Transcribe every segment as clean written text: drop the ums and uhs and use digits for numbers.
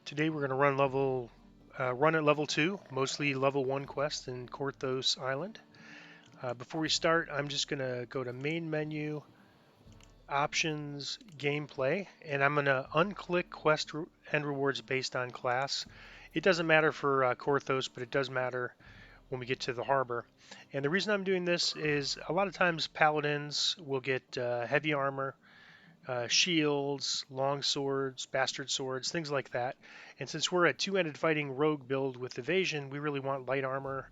Today we're going to run at level 2, mostly level 1 quest in Korthos Island. Before we start, I'm just going to go to main menu, options, gameplay, and I'm going to unclick quest and rewards based on class. It doesn't matter for Korthos, but it does matter when we get to the harbor. And the reason I'm doing this is a lot of times paladins will get heavy armor, shields, long swords, bastard swords, things like that. And since we're a two-handed fighting rogue build with evasion, we really want light armor,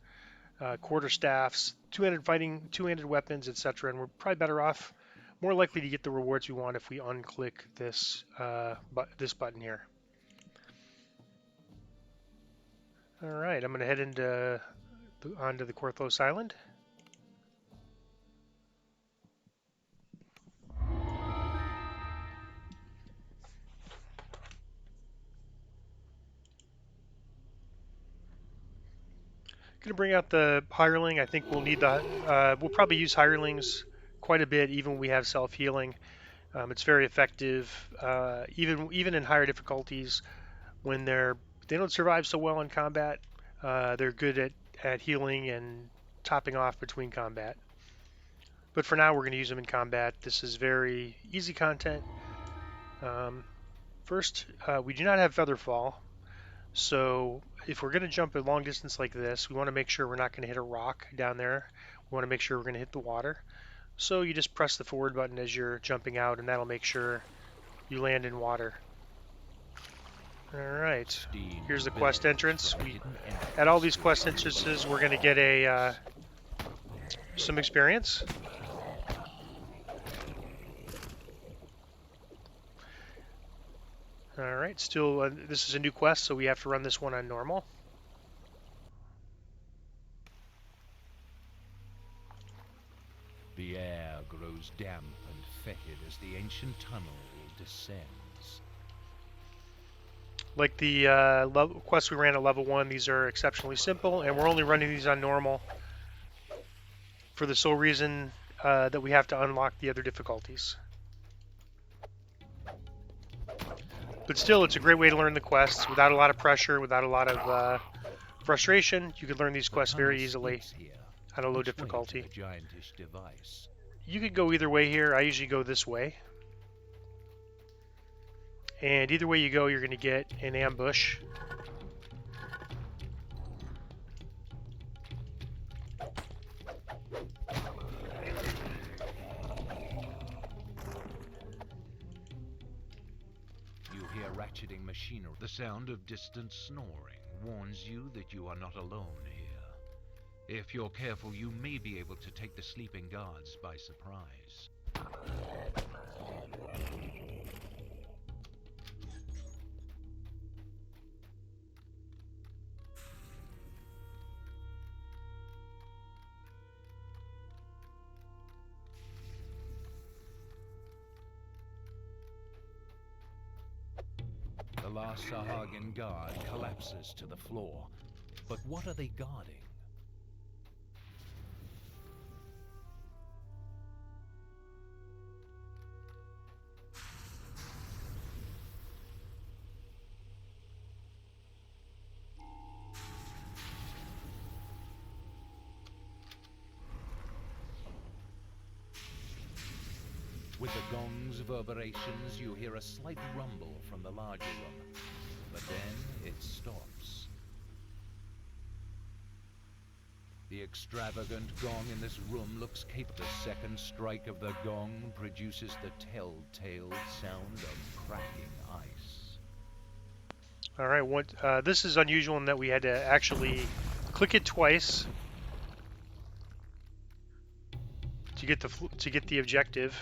quarterstaffs, two-handed fighting, two-handed weapons, etc. And we're probably better off, more likely to get the rewards we want if we unclick this this button here. All right, I'm going to head onto the Korthos Island. Going to bring out the hireling. I think we'll need we'll probably use hirelings quite a bit, even when we have self-healing. It's very effective, even in higher difficulties when they don't survive so well in combat. They're good at healing and topping off between combat. But for now, we're going to use them in combat. This is very easy content. First, we do not have Featherfall, so if we're going to jump a long distance like this, we want to make sure we're not going to hit a rock down there. We want to make sure we're going to hit the water. So you just press the forward button as you're jumping out, and that'll make sure you land in water. Alright, here's the quest entrance. At all these quest entrances, we're going to get some experience. Alright, still, this is a new quest, so we have to run this one on normal. The air grows damp and fetid as the ancient tunnel descends. Like the quests we ran at level 1, these are exceptionally simple, and we're only running these on normal for the sole reason that we have to unlock the other difficulties. But still, it's a great way to learn the quests without a lot of pressure, without a lot of frustration. You can learn these quests very easily at a low difficulty. You could go either way here. I usually go this way. And either way you go, you're going to get an ambush. You hear ratcheting machinery. The sound of distant snoring warns you that you are not alone here. If you're careful, you may be able to take the sleeping guards by surprise. The last Sahagin guard collapses to the floor. But what are they guarding? With the gong's reverberations, you hear a slight rumble from the larger room, but then it stops. The extravagant gong in this room looks capable. The second strike of the gong produces the telltale sound of cracking ice. All right, this is unusual in that we had to actually click it twice to get the objective.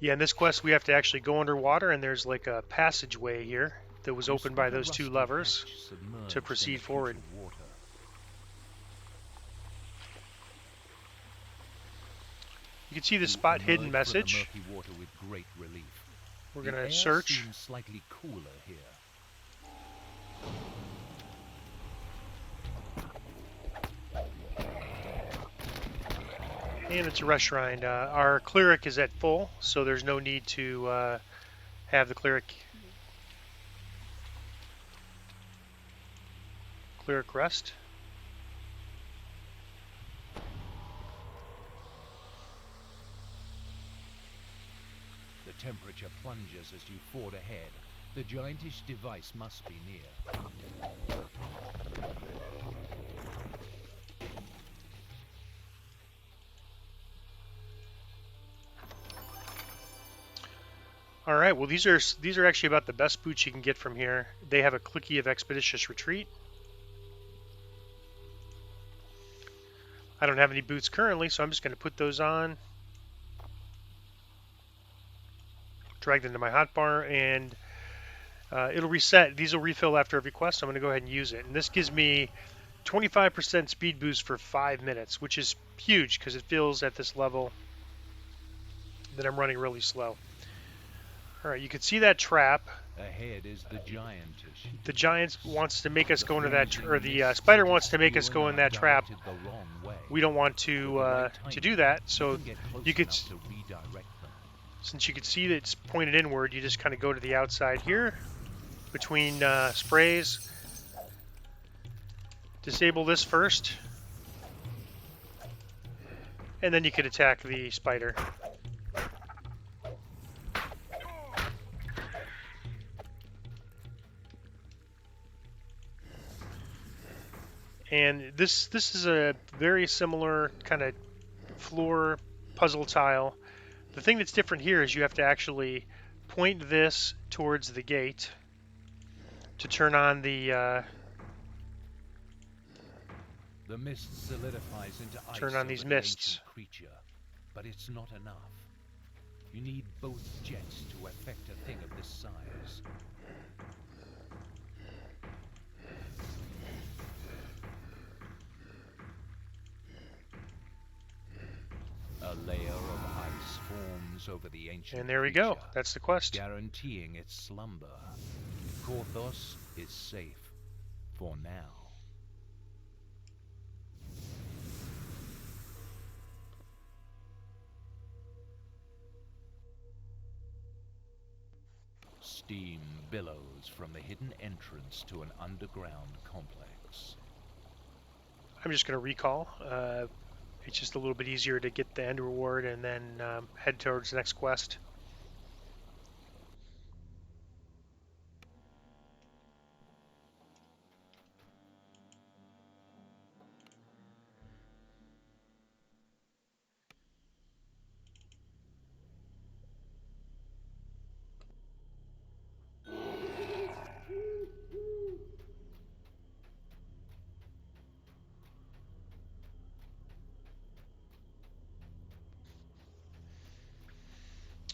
Yeah, in this quest we have to actually go underwater, and there's like a passageway here that was opened by those two levers to proceed forward. Water. You can see the spot hidden message. Murky water with great relief. We're going to search. Seems slightly cooler here. And it's a rest shrine. Our cleric is at full, so there's no need to have the cleric rest. The temperature plunges as you ford ahead. The giantish device must be near. All right. Well, these are actually about the best boots you can get from here. They have a clicky of expeditious retreat. I don't have any boots currently, so I'm just going to put those on. Drag them into my hotbar, and it'll reset. These will refill after every quest, so I'm going to go ahead and use it. And this gives me 25% speed boost for 5 minutes, which is huge because it feels at this level that I'm running really slow. All right, you can see that trap. Ahead is the giantish. The giant wants to make us go into that, or the spider wants to make us go in that trap. We don't want to do that, so you could, since you can see that it's pointed inward, you just kind of go to the outside here, between sprays. Disable this first, and then you could attack the spider. And this is a very similar kind of floor puzzle tile. The thing that's different here is you have to actually point this towards the gate to turn on the mist solidifies into ice. Turn on these mists. Creature, but it's not enough. You need both jets to affect a thing of this size. A layer of ice forms over the ancient And there we creature, go. That's the quest. guaranteeing its slumber. Korthos is safe for now. Steam billows from the hidden entrance to an underground complex. I'm just going to recall. It's just a little bit easier to get the end reward and then head towards the next quest.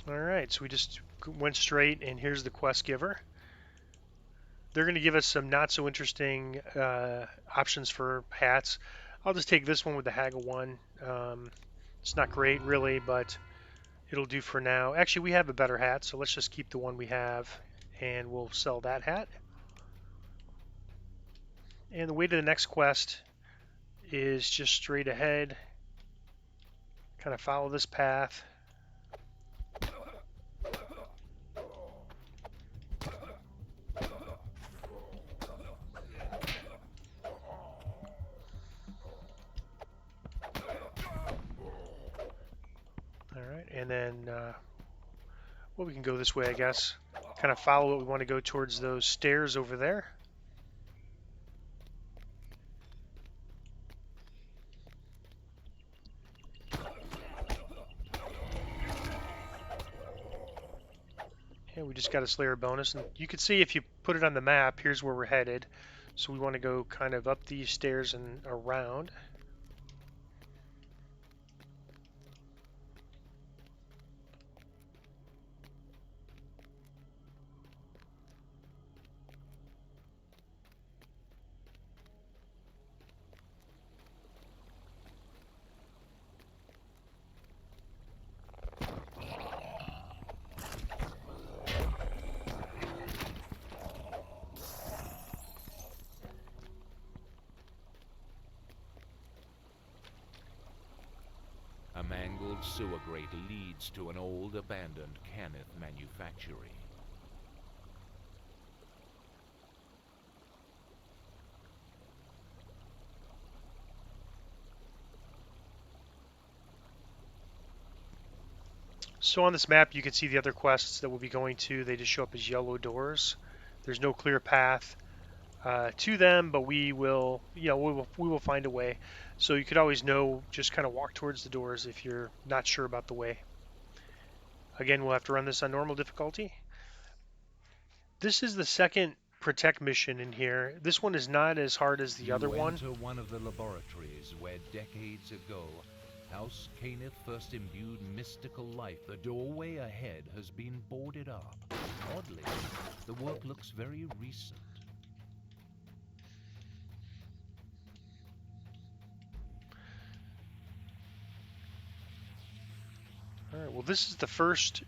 Alright, so we just went straight, and here's the quest giver. They're going to give us some not so interesting options for hats. I'll just take this one with the haggle one. It's not great really, but it'll do for now. Actually, we have a better hat, so let's just keep the one we have, and we'll sell that hat. And the way to the next quest is just straight ahead. Kind of follow this path. And then, well, we can go this way, I guess. Kind of follow it. We want to go towards those stairs over there. And we just got a Slayer bonus. And you can see if you put it on the map, here's where we're headed. So we want to go kind of up these stairs and around. old sewer grate leads to an old abandoned Kenneth manufactory. So on this map, you can see the other quests that we'll be going to. They just show up as yellow doors. There's no clear path to them, but we will, we will find a way. So you could always know, just kind of walk towards the doors if you're not sure about the way. Again, we'll have to run this on normal difficulty. This is the second protect mission in here. This one is not as hard as the other one. You enter one of the laboratories where decades ago House Kenneth first imbued mystical life. The doorway ahead has been boarded up. Oddly, the work looks very recent. All right. Well, this is the first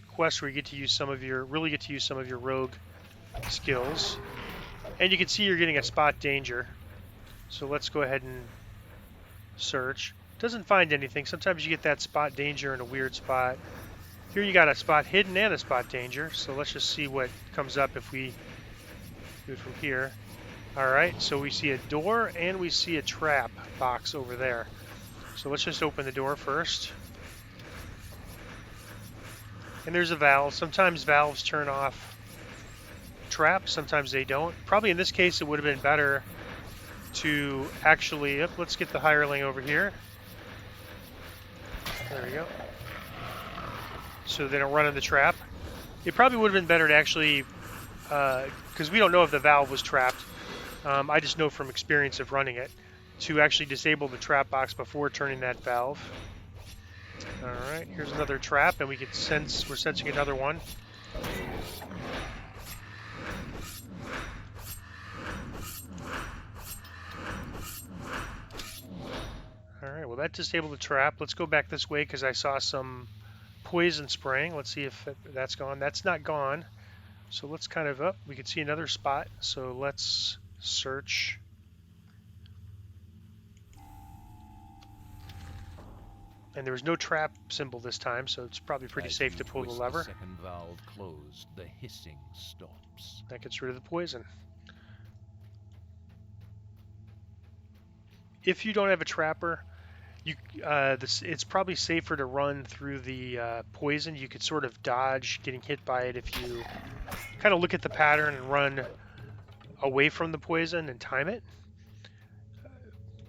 quest where you get to use some of your rogue skills, and you can see you're getting a spot danger. So let's go ahead and search. Doesn't find anything. Sometimes you get that spot danger in a weird spot. Here you got a spot hidden and a spot danger. So let's just see what comes up if we do it from here. All right. So we see a door and we see a trap box over there. So let's just open the door first. And there's a valve. Sometimes valves turn off traps, sometimes they don't. Probably in this case it would have been better to actually, let's get the hireling over here. There we go. So they don't run in the trap. It probably would have been better to actually, because we don't know if the valve was trapped. I just know from experience of running it, to actually disable the trap box before turning that valve. Alright, here's another trap, and we're sensing another one. Alright, well that disabled the trap. Let's go back this way because I saw some poison spraying. Let's see if that's gone. That's not gone. So let's kind of we can see another spot. So let's search. And there was no trap symbol this time, so it's probably pretty safe to pull the lever. The second valve closed, the hissing stops. That gets rid of the poison. If you don't have a trapper, it's probably safer to run through the poison. You could sort of dodge getting hit by it if you kind of look at the pattern and run away from the poison and time it.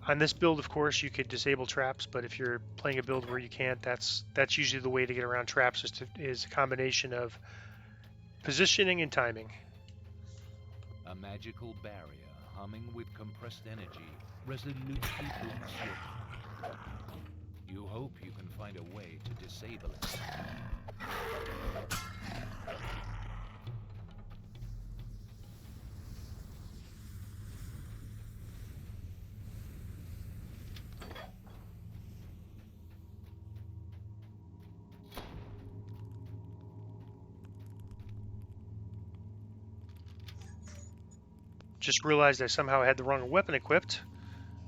On this build, of course, you could disable traps, but if you're playing a build where you can't, that's usually the way to get around traps is a combination of positioning and timing. A magical barrier humming with compressed energy resolutely blocks you. You hope you can find a way to disable it. Just realized I somehow had the wrong weapon equipped.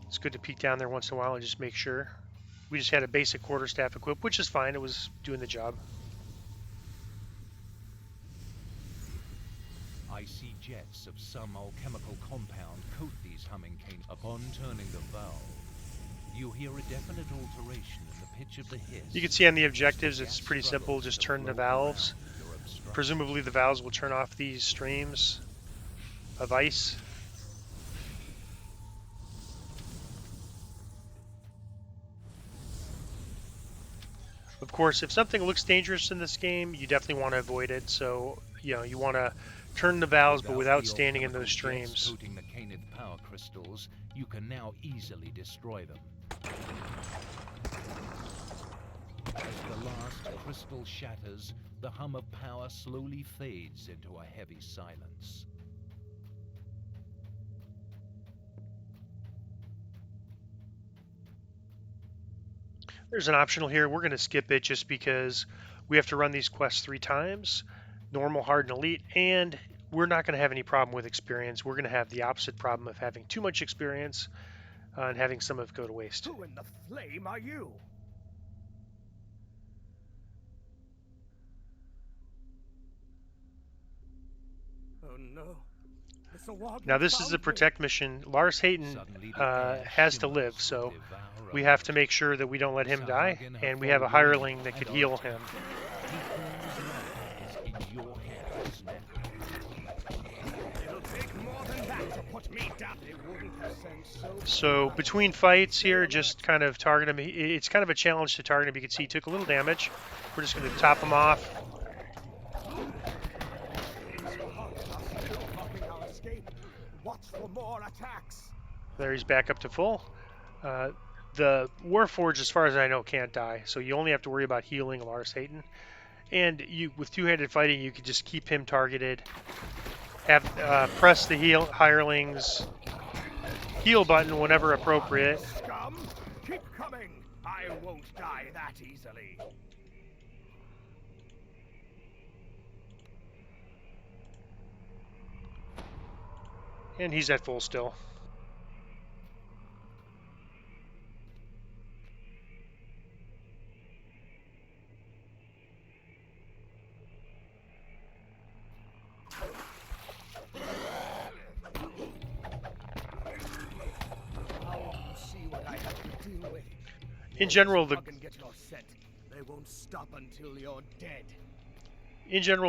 It's good to peek down there once in a while and just make sure. We just had a basic quarterstaff equipped, which is fine. It was doing the job. Icy jets of some alchemical compound coat these humming canes. Upon turning the valve, you hear a definite alteration in the pitch of the hiss. You can see on the objectives, it's pretty simple. Just turn the valves. Presumably the valves will turn off these streams of ice. Of course, if something looks dangerous in this game, you definitely want to avoid it. So, you want to turn the valves, but without standing in those streams. Coating the Kenneth power crystals, you can now easily destroy them. As the last crystal shatters, the hum of power slowly fades into a heavy silence. There's an optional here. We're going to skip it just because we have to run these quests 3 times, normal, hard, and elite, and we're not going to have any problem with experience. We're going to have the opposite problem of having too much experience and having some of it go to waste. Who in the flame are you? Now this is a protect mission. Lars Hayton has to live, so we have to make sure that we don't let him die, and we have a hireling that could heal him. So between fights here, just kind of target him. It's kind of a challenge to target him. You can see he took a little damage. We're just going to top him off. There, he's back up to full. The Warforged, as far as I know, can't die, so you only have to worry about healing Lars Hayton. And with two-handed fighting, you can just keep him targeted. Have press the hireling's heal button whenever appropriate. Scum, keep coming. I won't die that easily. And he's at full still. In general,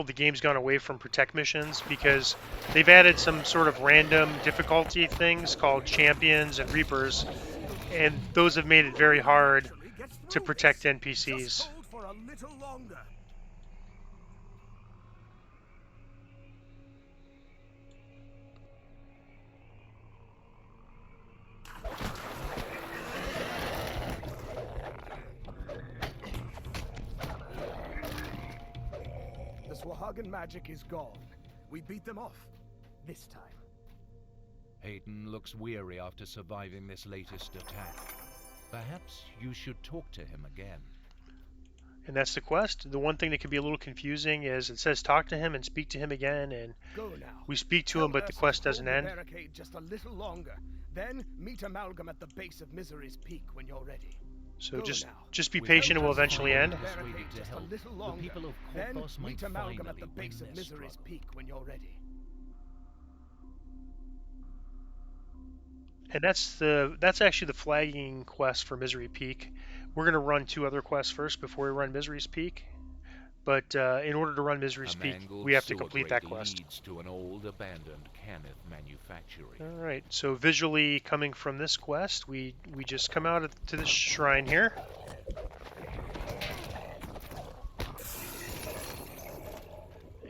the game's gone away from protect missions because they've added some sort of random difficulty things called champions and reapers, and those have made it very hard to protect NPCs. Swahagan magic is gone. We beat them off. This time. Hayton looks weary after surviving this latest attack. Perhaps you should talk to him again. And that's the quest. The one thing that can be a little confusing is it says talk to him and speak to him again, and we speak to him, but the quest doesn't end. Barricade just a little longer. Then meet Amalgam at the base of Misery's Peak when you're ready. So just be patient, it will eventually end. Just a little longer. The people of Korthos meet Amalgam at the base of Misery's Peak when you're ready. And that's actually the flagging quest for Misery Peak. We're going to run 2 other quests first before we run Misery's Peak. But in order to run Misery's Peak, we have to complete that quest. Leads to an old abandoned Cannith manufactory. All right, so visually coming from this quest, we just come out to this shrine here.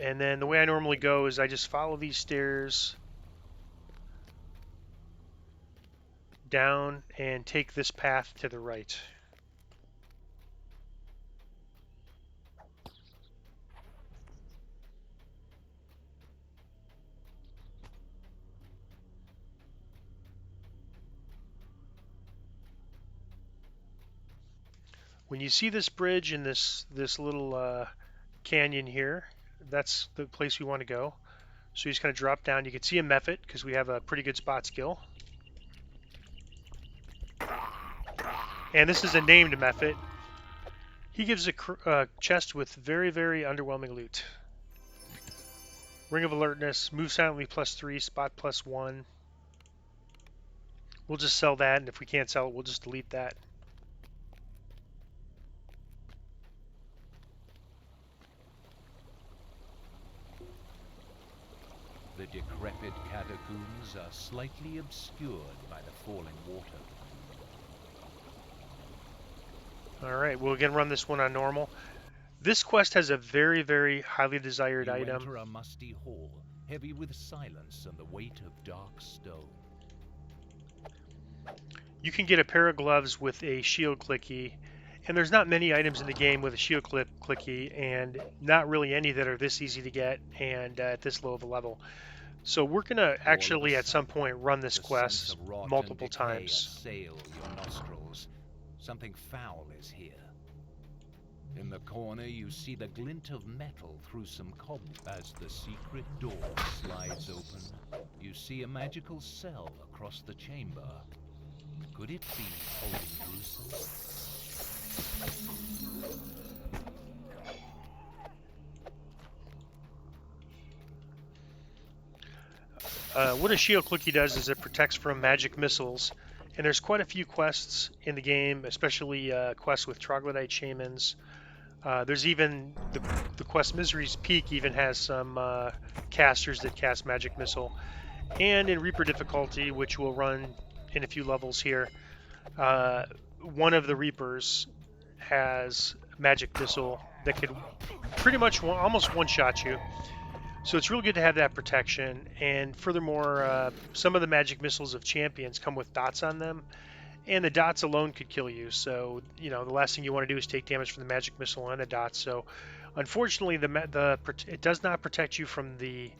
And then the way I normally go is I just follow these stairs down and take this path to the right. When you see this bridge in this little canyon here, that's the place we want to go. So you just kind of drop down. You can see a Mephit because we have a pretty good spot skill. And this is a named Mephit. He gives a chest with very, very underwhelming loot. Ring of Alertness, move silently +3, spot +1. We'll just sell that, and if we can't sell it, we'll just delete that. The decrepit catacombs are slightly obscured by the falling water. Alright, we'll again run this one on normal. This quest has a very, very highly desired You item. enter a musty hall, heavy with silence and the weight of dark stone. You can get a pair of gloves with a shield clicky, and there's not many items in the game with a shield clicky, and not really any that are this easy to get and at this low of a level. So we're going to actually at some point run this quest multiple times. Assail your nostrils. Something foul is here. In the corner you see the glint of metal through some cobwebs. As the secret door slides open, you see a magical cell across the chamber. Could it be holding Jerusalem? What a shield clicky does is it protects from magic missiles, and there's quite a few quests in the game, especially quests with troglodyte shamans. There's even the quest Misery's Peak even has some casters that cast magic missile, and in Reaper difficulty, which will run in a few levels here, one of the Reapers has magic missile that could pretty much almost one-shot you. So it's really good to have that protection. And furthermore, some of the magic missiles of champions come with dots on them, and the dots alone could kill you. So the last thing you want to do is take damage from the magic missile and the dots. So unfortunately, it does not protect you from the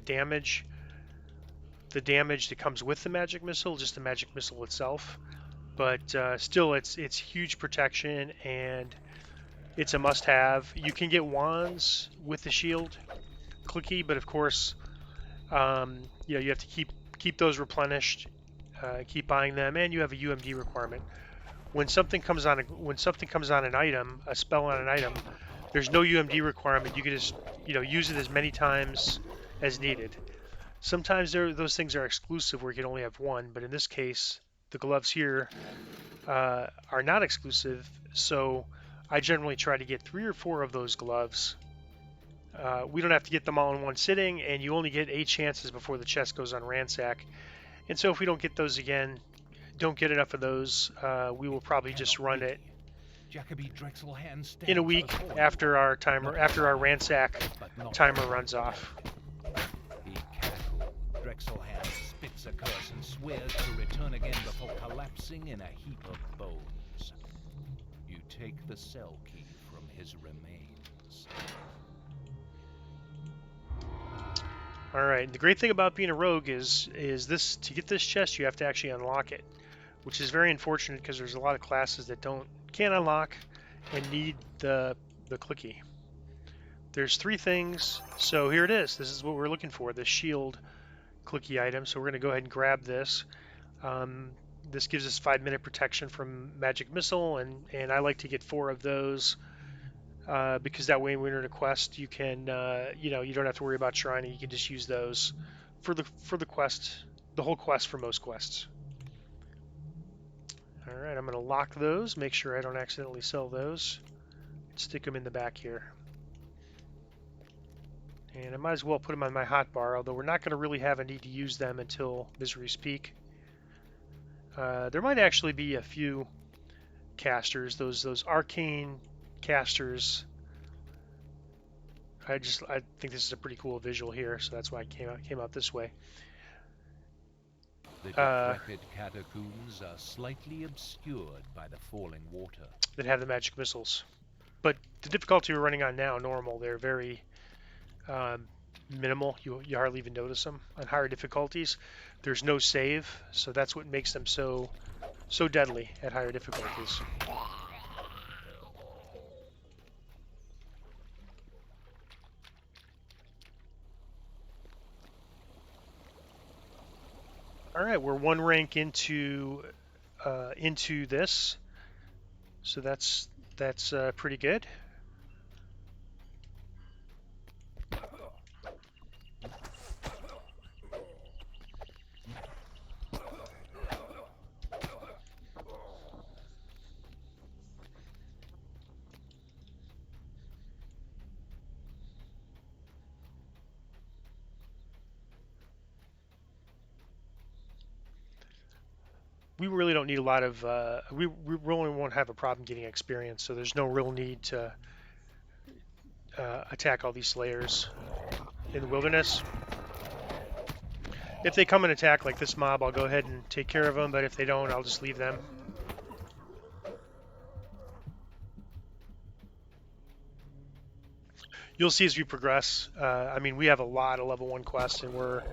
damage. The damage that comes with the magic missile, just the magic missile itself. But still, it's huge protection, and it's a must-have. You can get wands with the shield clicky, but of course, you have to keep those replenished, keep buying them, and you have a UMD requirement. When something comes on an item, a spell on an item, there's no UMD requirement. You can just use it as many times as needed. Sometimes those things are exclusive where you can only have one, but in this case, the gloves here are not exclusive, so I generally try to get 3 or 4 of those gloves. We don't have to get them all in one sitting, and you only get 8 chances before the chest goes on ransack. And so if we don't get those again, don't get enough of those, we will probably just run it in a week after our ransack timer runs off. Drexelhand spits a curse and swears to return again before collapsing in a heap of bones. You take the cell key from his remains. Alright, the great thing about being a rogue is this: to get this chest you have to actually unlock it, which is very unfortunate because there's a lot of classes that can't unlock and need the clicky. There's 3 things, so here it is. This is what we're looking for, the shield clicky item. So we're going to go ahead and grab this. This gives us 5-minute protection from magic missile, and I like to get 4 of those because that way when you're in a quest, you can you don't have to worry about shrining. You can just use those for the quest, the whole quest for most quests. All right, I'm going to lock those. Make sure I don't accidentally sell those. Stick them in the back here. And I might as well put them on my hotbar, although we're not going to really have a need to use them until Misery's Peak. There might actually be a few casters, those arcane casters. I think this is a pretty cool visual here, so that's why I came out this way. The decrepit catacombs are slightly obscured by the falling water. That have the magic missiles. But the difficulty we're running on now, normal, they're very minimal. You hardly even notice them. On higher difficulties, there's no save, so that's what makes them so deadly at higher difficulties. All right, we're 1 rank into this, so that's pretty good. We really don't need a lot of, we really won't have a problem getting experience, so there's no real need to attack all these slayers in the wilderness. If they come and attack like this mob, I'll go ahead and take care of them, but if they don't, I'll just leave them. You'll see as we progress, I mean, we have a lot of level 1 quests, and we're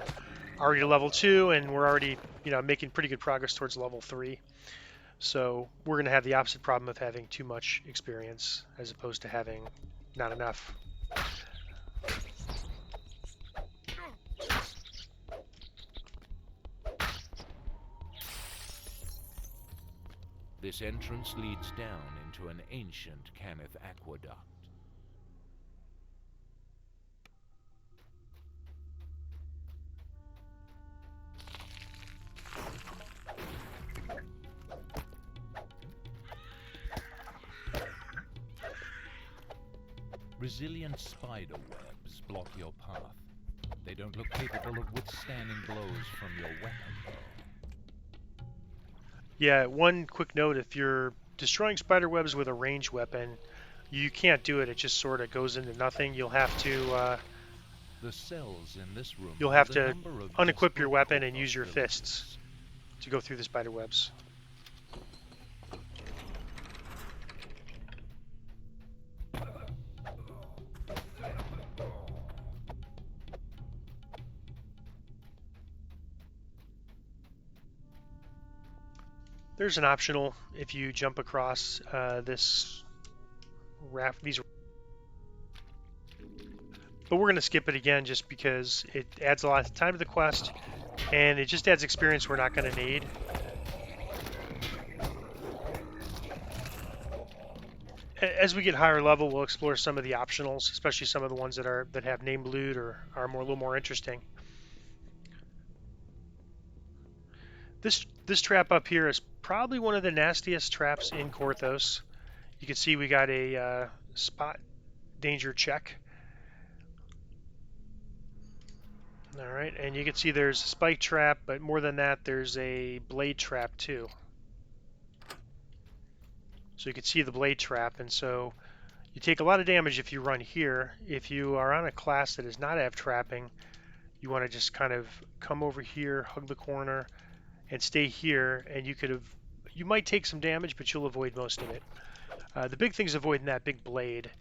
already to level 2, and we're already, making pretty good progress towards level 3. So we're going to have the opposite problem of having too much experience as opposed to having not enough. This entrance leads down into an ancient Cannith aqueduct. Resilient spider webs block your path. They don't look capable of withstanding blows from your weapon, though. Yeah, one quick note, if you're destroying spider webs with a ranged weapon, you can't do it. It just sort of goes into nothing. You'll have to The cells in this room you'll have hold a to number of unequip your desperate weapon and Korthos use your fists villagers. to go through the spider webs. There's an optional if you jump across this raft, these, but we're going to skip it again just because it adds a lot of time to the quest, and it just adds experience we're not going to need. As we get higher level, we'll explore some of the optionals, especially some of the ones that have named loot or are a little more interesting. This trap up here is probably one of the nastiest traps in Korthos. You can see we got a spot danger check. All right, and you can see there's a spike trap, but more than that, there's a blade trap too. So you can see the blade trap, and so you take a lot of damage if you run here. If you are on a class that does not have trapping, you want to just kind of come over here, hug the corner, and stay here, and you might take some damage, but you'll avoid most of it. The big thing is avoiding that big blade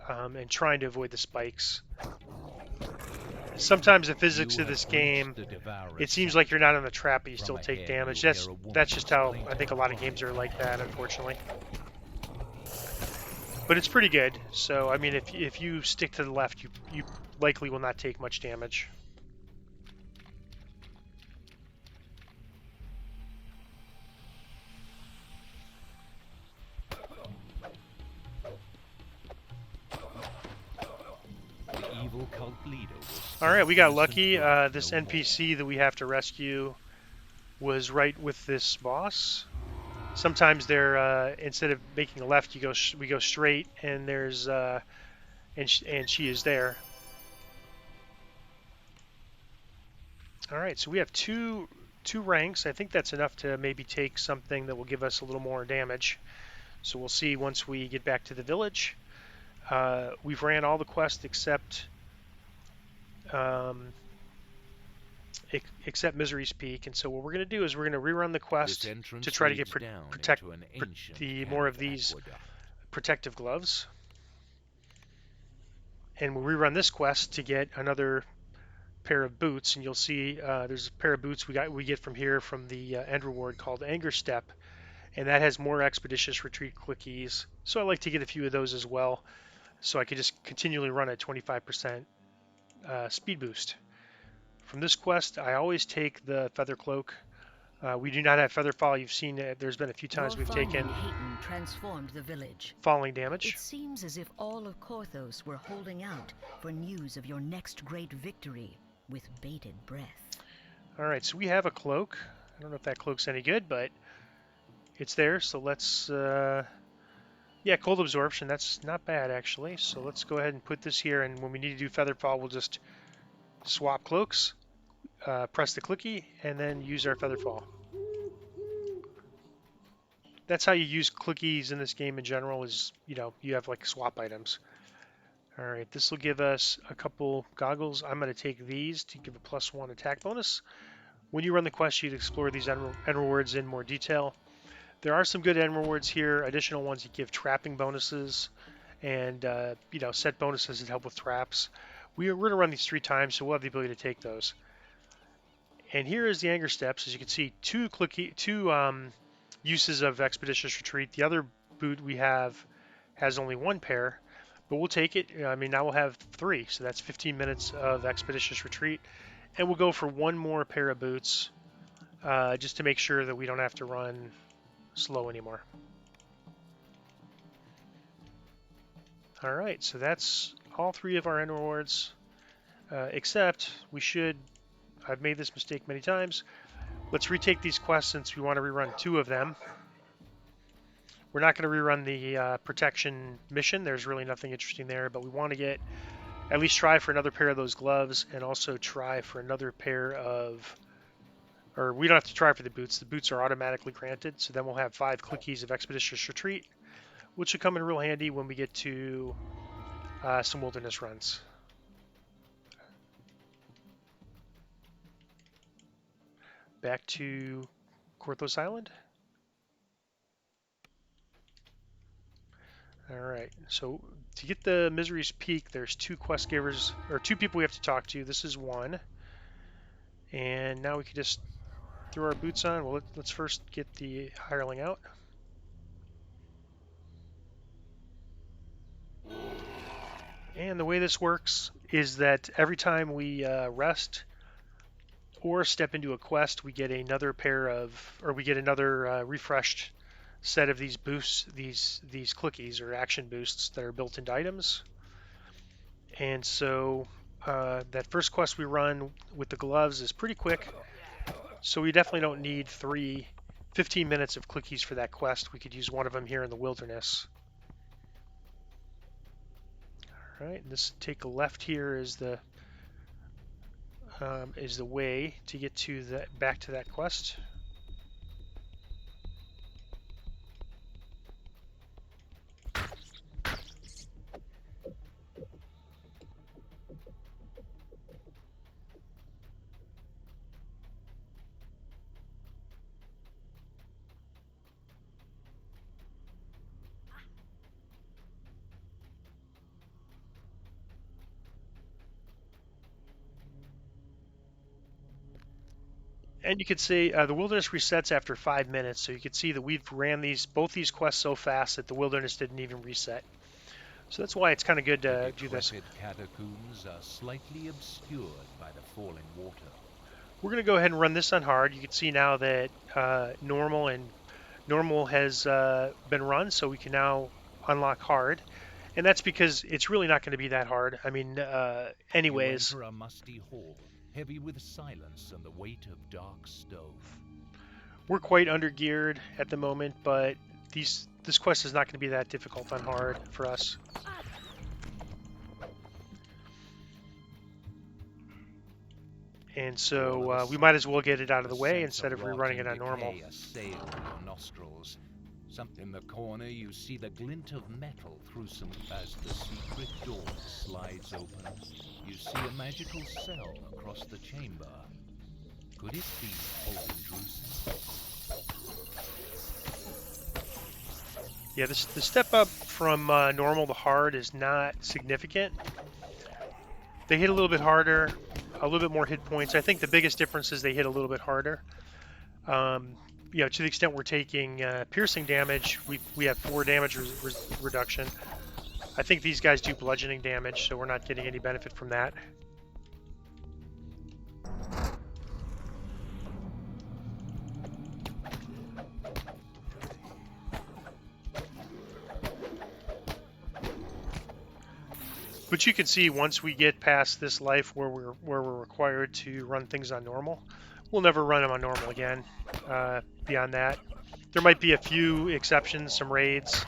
and trying to avoid the spikes. Sometimes the physics of this game, it seems like you're not on the trap, but you still take damage. That's just how I think a lot of games are like that, unfortunately. But it's pretty good. So I mean, if you stick to the left, you likely will not take much damage. All right, we got lucky. This NPC that we have to rescue was right with this boss. Sometimes they're instead of making a left, we go straight, and there's and she is there. All right, so we have two ranks. I think that's enough to maybe take something that will give us a little more damage. So we'll see once we get back to the village. We've ran all the quests except Misery's Peak, and so what we're going to do is we're going to rerun the quest to try to get more of these protective gloves, and we'll rerun this quest to get another pair of boots. And you'll see there's a pair of boots we get from here from the end reward called Anger Step, and that has more expeditious retreat clickies. So I like to get a few of those as well, so I could just continually run at 25% speed boost. From this quest, I always take the feather cloak. We do not have feather fall. You've seen it. There's been a few times we've taken transformed the village. Falling damage. It seems as if all of Korthos were holding out for news of your next great victory with bated breath. All right, so we have a cloak. I don't know if that cloak's any good, but it's there. So let's, yeah, cold absorption. That's not bad actually. So let's go ahead and put this here. And when we need to do feather fall, we'll just swap cloaks. Press the clicky, and then use our feather fall. That's how you use clickies in this game in general, is, you have like swap items. All right, this will give us a couple goggles. I'm going to take these to give a +1 attack bonus. When you run the quest, you'd explore these end rewards in more detail. There are some good end rewards here, additional ones that give trapping bonuses and, set bonuses that help with traps. We're going to run these 3 times, so we'll have the ability to take those. And here is the Anger Steps. As you can see, two uses of Expeditious Retreat. The other boot we have has only 1 pair, but we'll take it. I mean, now we'll have 3, so that's 15 minutes of Expeditious Retreat. And we'll go for 1 more pair of boots, just to make sure that we don't have to run slow anymore. All right, so that's all 3 of our end rewards, except we should... I've made this mistake many times. Let's retake these quests since we want to rerun 2 of them. We're not going to rerun the protection mission. There's really nothing interesting there, but we want to get at least try for another pair of those gloves, and also try for another pair of, or we don't have to try for the boots. The boots are automatically granted, so then we'll have 5 clickies of Expeditious Retreat, which will come in real handy when we get to some wilderness runs. Back to Korthos Island. Alright, so to get the Misery's Peak, there's 2 quest givers, or 2 people we have to talk to. This is one. And now we can just throw our boots on. Well, let's first get the hireling out. And the way this works is that every time we rest or step into a quest, we get another pair of, or we get another refreshed set of these boosts, these clickies or action boosts that are built into items. And so that first quest we run with the gloves is pretty quick, so we definitely don't need 15 minutes of clickies for that quest. We could use one of them here in the wilderness. All right, this take a left here is the way to get to back to that quest. And you could see the wilderness resets after 5 minutes, so you could see that we've ran both these quests so fast that the wilderness didn't even reset. So that's why it's kind of good to do this. The catacombs are slightly obscured by the falling water. We're going to go ahead and run this on hard. You can see now that normal has been run, so we can now unlock hard. And that's because it's really not going to be that hard. I mean, anyways. You enter a musty hall, heavy with silence and the weight of dark stone. We're quite undergeared at the moment, but this quest is not going to be that difficult on hard for us. And so we might as well get it out of the way instead of rerunning it on normal. In the corner, you see the glint of metal as the secret door slides open. You see a magical cell across the chamber. Could it be Oldendrusen? Yeah, the step up from normal to hard is not significant. They hit a little bit harder, a little bit more hit points. I think the biggest difference is they hit a little bit harder. You know, to the extent we're taking piercing damage, we have 4 damage reduction. I think these guys do bludgeoning damage, so we're not getting any benefit from that. But you can see once we get past this life where we're required to run things on normal, we'll never run them on normal again. Beyond that, there might be a few exceptions, some raids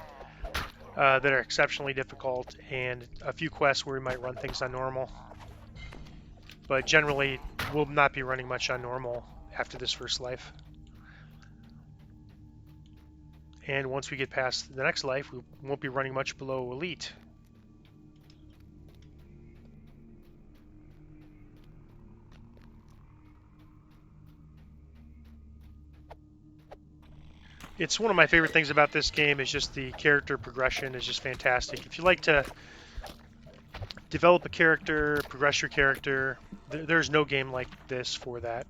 that are exceptionally difficult, and a few quests where we might run things on normal. But generally, we'll not be running much on normal after this first life. And once we get past the next life, we won't be running much below elite. It's one of my favorite things about this game is just the character progression is just fantastic. If you like to develop a character, progress your character, there's no game like this for that.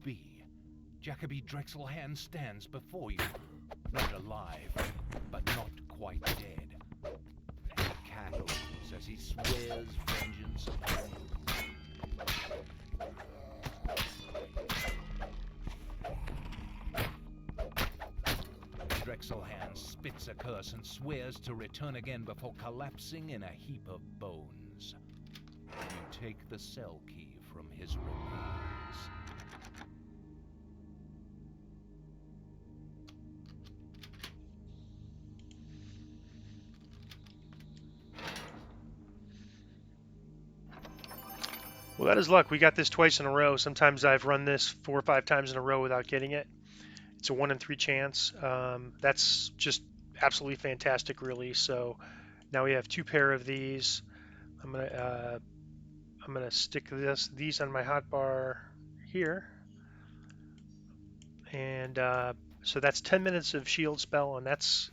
be? Jacoby Drexelhand stands before you, not alive, but not quite dead. He cackles as he swears vengeance upon you. Drexelhand spits a curse and swears to return again before collapsing in a heap of bones. You take the cell key from his remains. Well, that is luck. We got this twice in a row. Sometimes I've run this 4 or 5 times in a row without getting it. It's a 1 in 3 chance. That's just absolutely fantastic, really. So now we have 2 pair of these. I'm gonna stick these on my hotbar here, and so that's 10 minutes of shield spell, and that's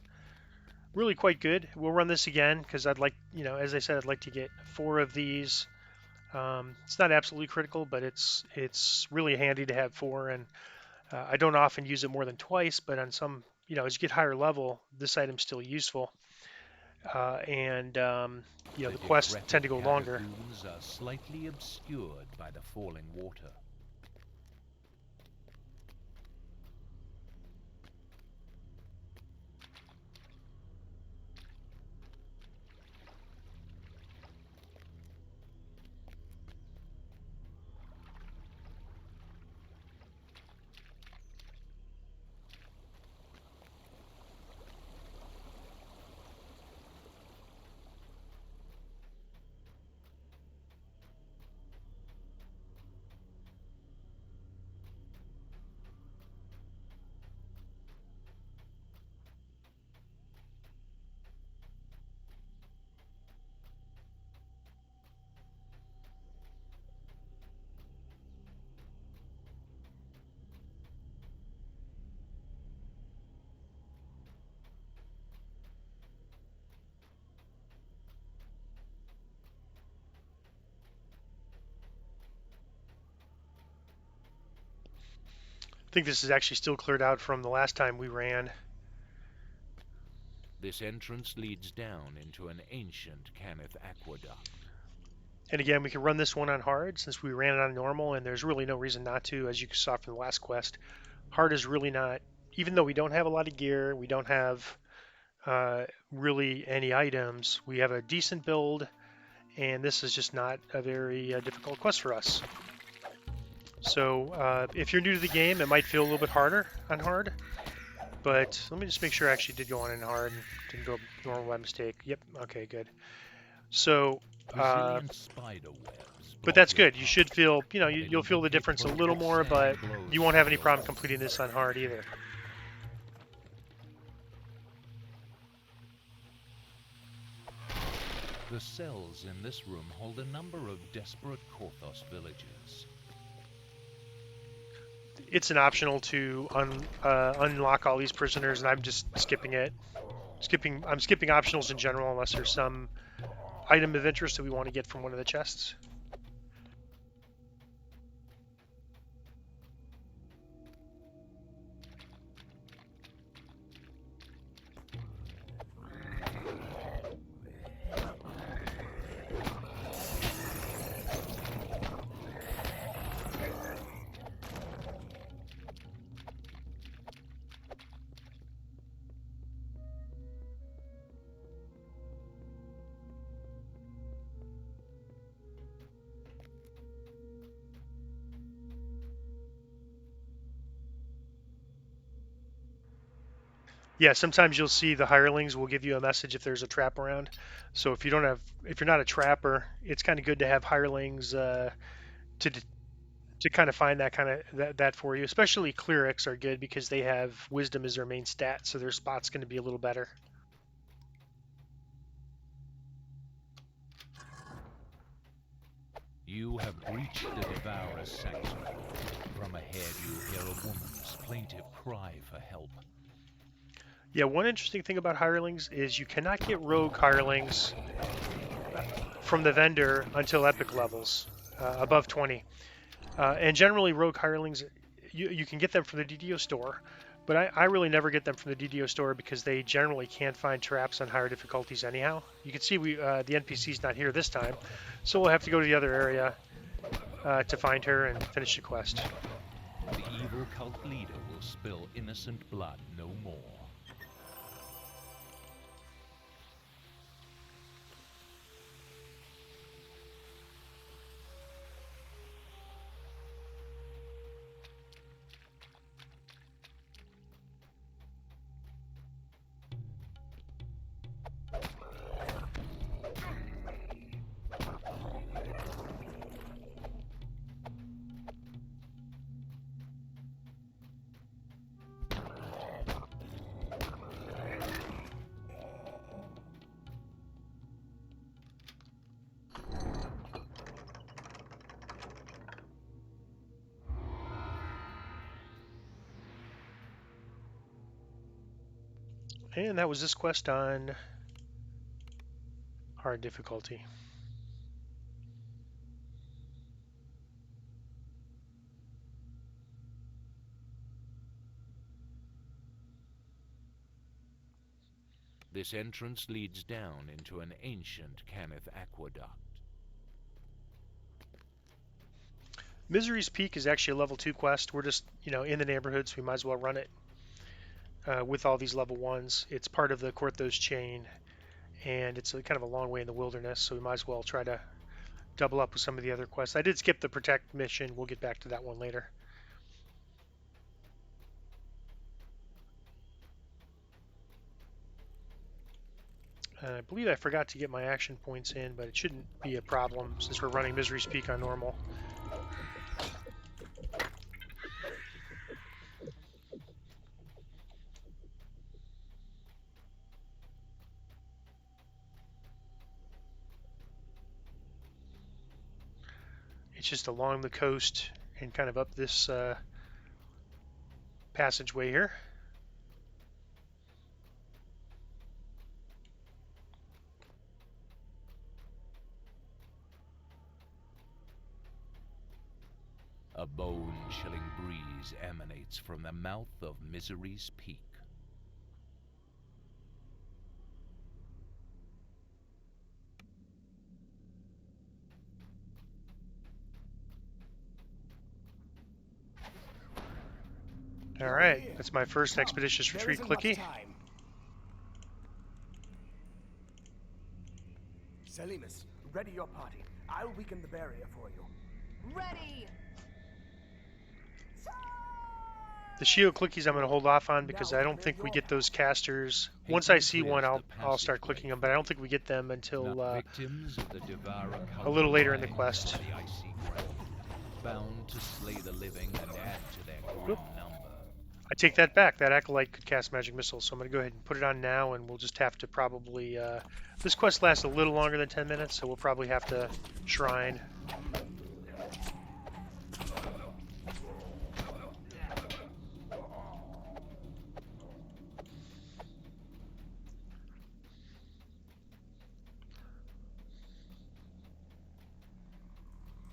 really quite good. We'll run this again because I'd like, as I said, I'd like to get 4 of these. It's not absolutely critical, but it's really handy to have 4, and I don't often use it more than twice, but on some, as you get higher level, this item's still useful. The quests tend to go longer. Catacombs are slightly obscured by the falling water. I think this is actually still cleared out from the last time we ran. This entrance leads down into an ancient Cannith aqueduct. And again, we can run this one on hard since we ran it on normal, and there's really no reason not to, as you saw from the last quest. Hard is really not, even though we don't have a lot of gear, we don't have really any items, we have a decent build, and this is just not a very difficult quest for us. So if you're new to the game, it might feel a little bit harder on hard, but let me just make sure I actually did go on in hard and didn't go normal by mistake. Yep, okay, good. So, but that's good. You should feel, you'll feel the difference a little more, but you won't have any problem completing this on hard either. The cells in this room hold a number of desperate Korthos villagers. It's an optional to unlock all these prisoners, and I'm just skipping it. I'm skipping optionals in general unless there's some item of interest that we want to get from one of the chests. Yeah, sometimes you'll see the hirelings will give you a message if there's a trap around. So if you're not a trapper, it's kind of good to have hirelings to kind of find that for you. Especially clerics are good because they have wisdom as their main stat, so their spot's going to be a little better. You have breached the Devourer's sanctuary. From ahead you hear a woman's plaintive cry for help. Yeah, one interesting thing about hirelings is you cannot get rogue hirelings from the vendor until epic levels, above 20. And generally rogue hirelings, you can get them from the DDO store, but I really never get them from the DDO store because they generally can't find traps on higher difficulties anyhow. You can see the NPC's not here this time, so we'll have to go to the other area to find her and finish the quest. The evil cult leader will spill innocent blood no more. And that was this quest on hard difficulty. This entrance leads down into an ancient Cannith aqueduct. Misery's Peak is actually a level 2 quest. We're just, in the neighborhood, so we might as well run it with all these level 1s. It's part of the Korthos chain, and it's kind of a long way in the wilderness, so we might as well try to double up with some of the other quests. I did skip the Protect mission. We'll get back to that one later. I believe I forgot to get my action points in, but it shouldn't be a problem since we're running Misery's Peak on normal. It's just along the coast and kind of up this passageway here. A bone-chilling breeze emanates from the mouth of Misery's Peak. All right, that's my first expeditious retreat clicky. Selimus, ready your party. I'll weaken the barrier for you. Ready! The shield clickies I'm going to hold off on because I don't think we get those casters. Once I see one, I'll start clicking them, but I don't think we get them until a little later in the quest. Bound to slay the living and add to their grim number. I take that back. That acolyte could cast magic missiles, so I'm going to go ahead and put it on now, and we'll just have to probably... this quest lasts a little longer than 10 minutes, so we'll probably have to shrine.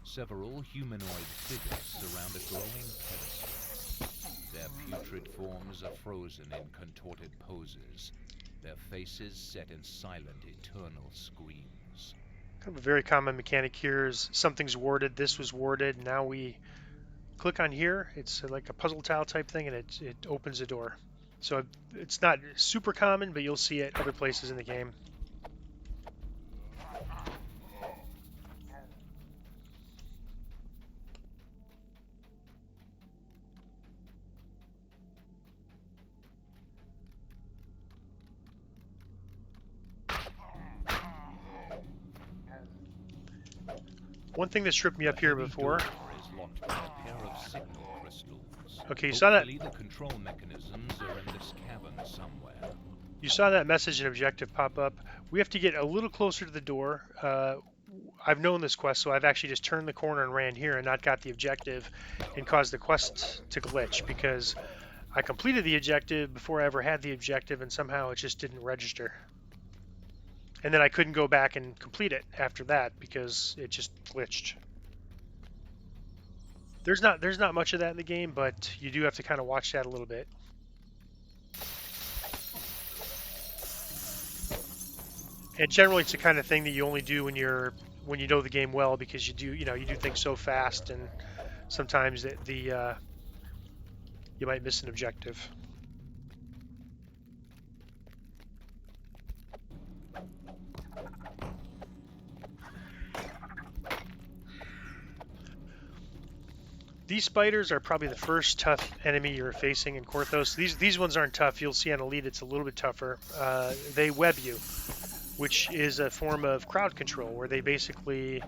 Several humanoid figures surround a glowing pedestal. Their putrid forms are frozen in contorted poses, their faces set in silent, eternal screams. Kind of a very common mechanic here is something's warded, this was warded, now we click on here, it's like a puzzle tile type thing, and it opens a door. So it's not super common, but you'll see it other places in the game. One thing that tripped me up here before. Okay, you saw that. The control mechanisms are in this cavern somewhere. You saw that message and objective pop up. We have to get a little closer to the door. I've known this quest, so I've actually just turned the corner and ran here and not got the objective and caused the quest to glitch because I completed the objective before I ever had the objective and somehow it just didn't register. And then I couldn't go back and complete it after that because it just glitched. There's not much of that in the game, but you do have to kind of watch that a little bit. And generally, it's the kind of thing that you only do when you know the game well, because you do things so fast, and sometimes you might miss an objective. These spiders are probably the first tough enemy you're facing in Korthos. These ones aren't tough. You'll see on Elite it's a little bit tougher. They web you, which is a form of crowd control, where they basically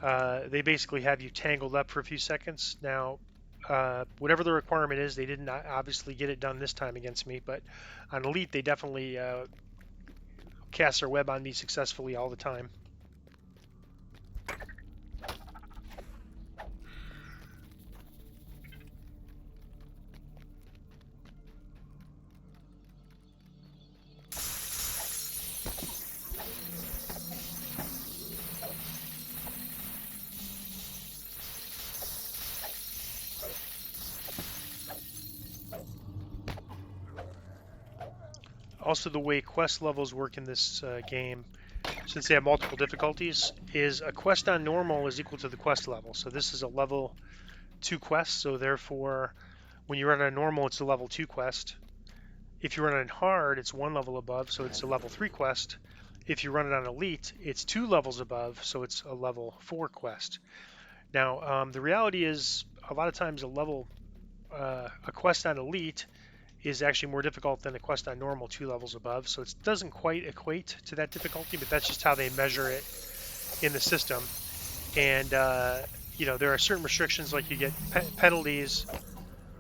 have you tangled up for a few seconds. Now, whatever the requirement is, they didn't obviously get it done this time against me, but on Elite they definitely cast their web on me successfully all the time. Also, the way quest levels work in this game, since they have multiple difficulties, is a quest on normal is equal to the quest level. So this is a level 2 quest, so therefore when you run on normal it's a level 2 quest. If you run on hard, it's 1 level above, so it's a level 3 quest. If you run it on elite, it's 2 levels above, so it's a level 4 quest. Now, the reality is a lot of times a quest on elite is actually more difficult than a quest on normal 2 levels above, so it doesn't quite equate to that difficulty, but that's just how they measure it in the system. And there are certain restrictions, like you get penalties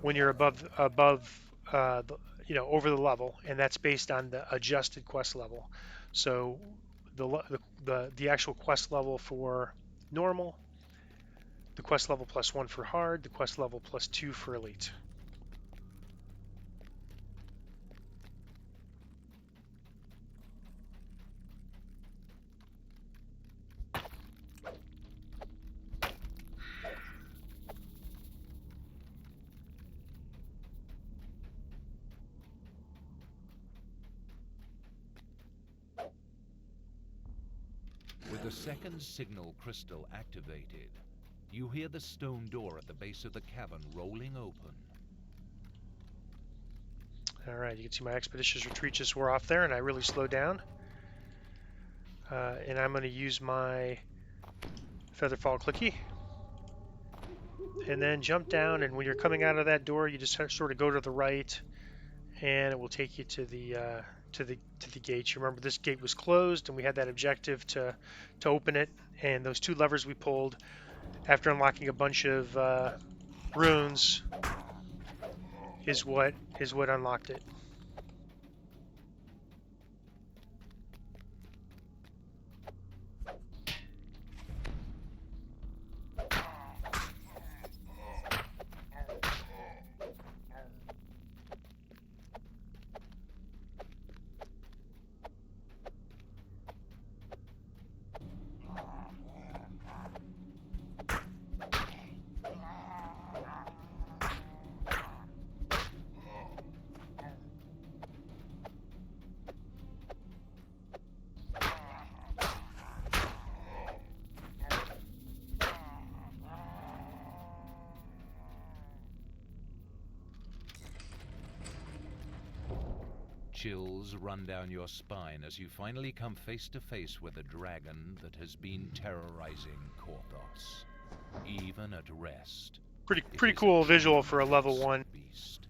when you're above over the level, and that's based on the adjusted quest level. So the actual quest level for normal, the quest level +1 for hard, the quest level +2 for elite. With the second signal crystal activated, you hear the stone door at the base of the cavern rolling open. All right, you can see my expeditious retreat just wore off there, and I really slowed down. And I'm going to use my Featherfall Clicky, and then jump down. And when you're coming out of that door, you just sort of go to the right, and it will take you to the gate. You remember this gate was closed, and we had that objective to open it. And those 2 levers we pulled after unlocking a bunch of runes is what unlocked it. Chills run down your spine as you finally come face to face with a dragon that has been terrorizing Korthos, even at rest. Pretty cool visual for a level 1. Beast.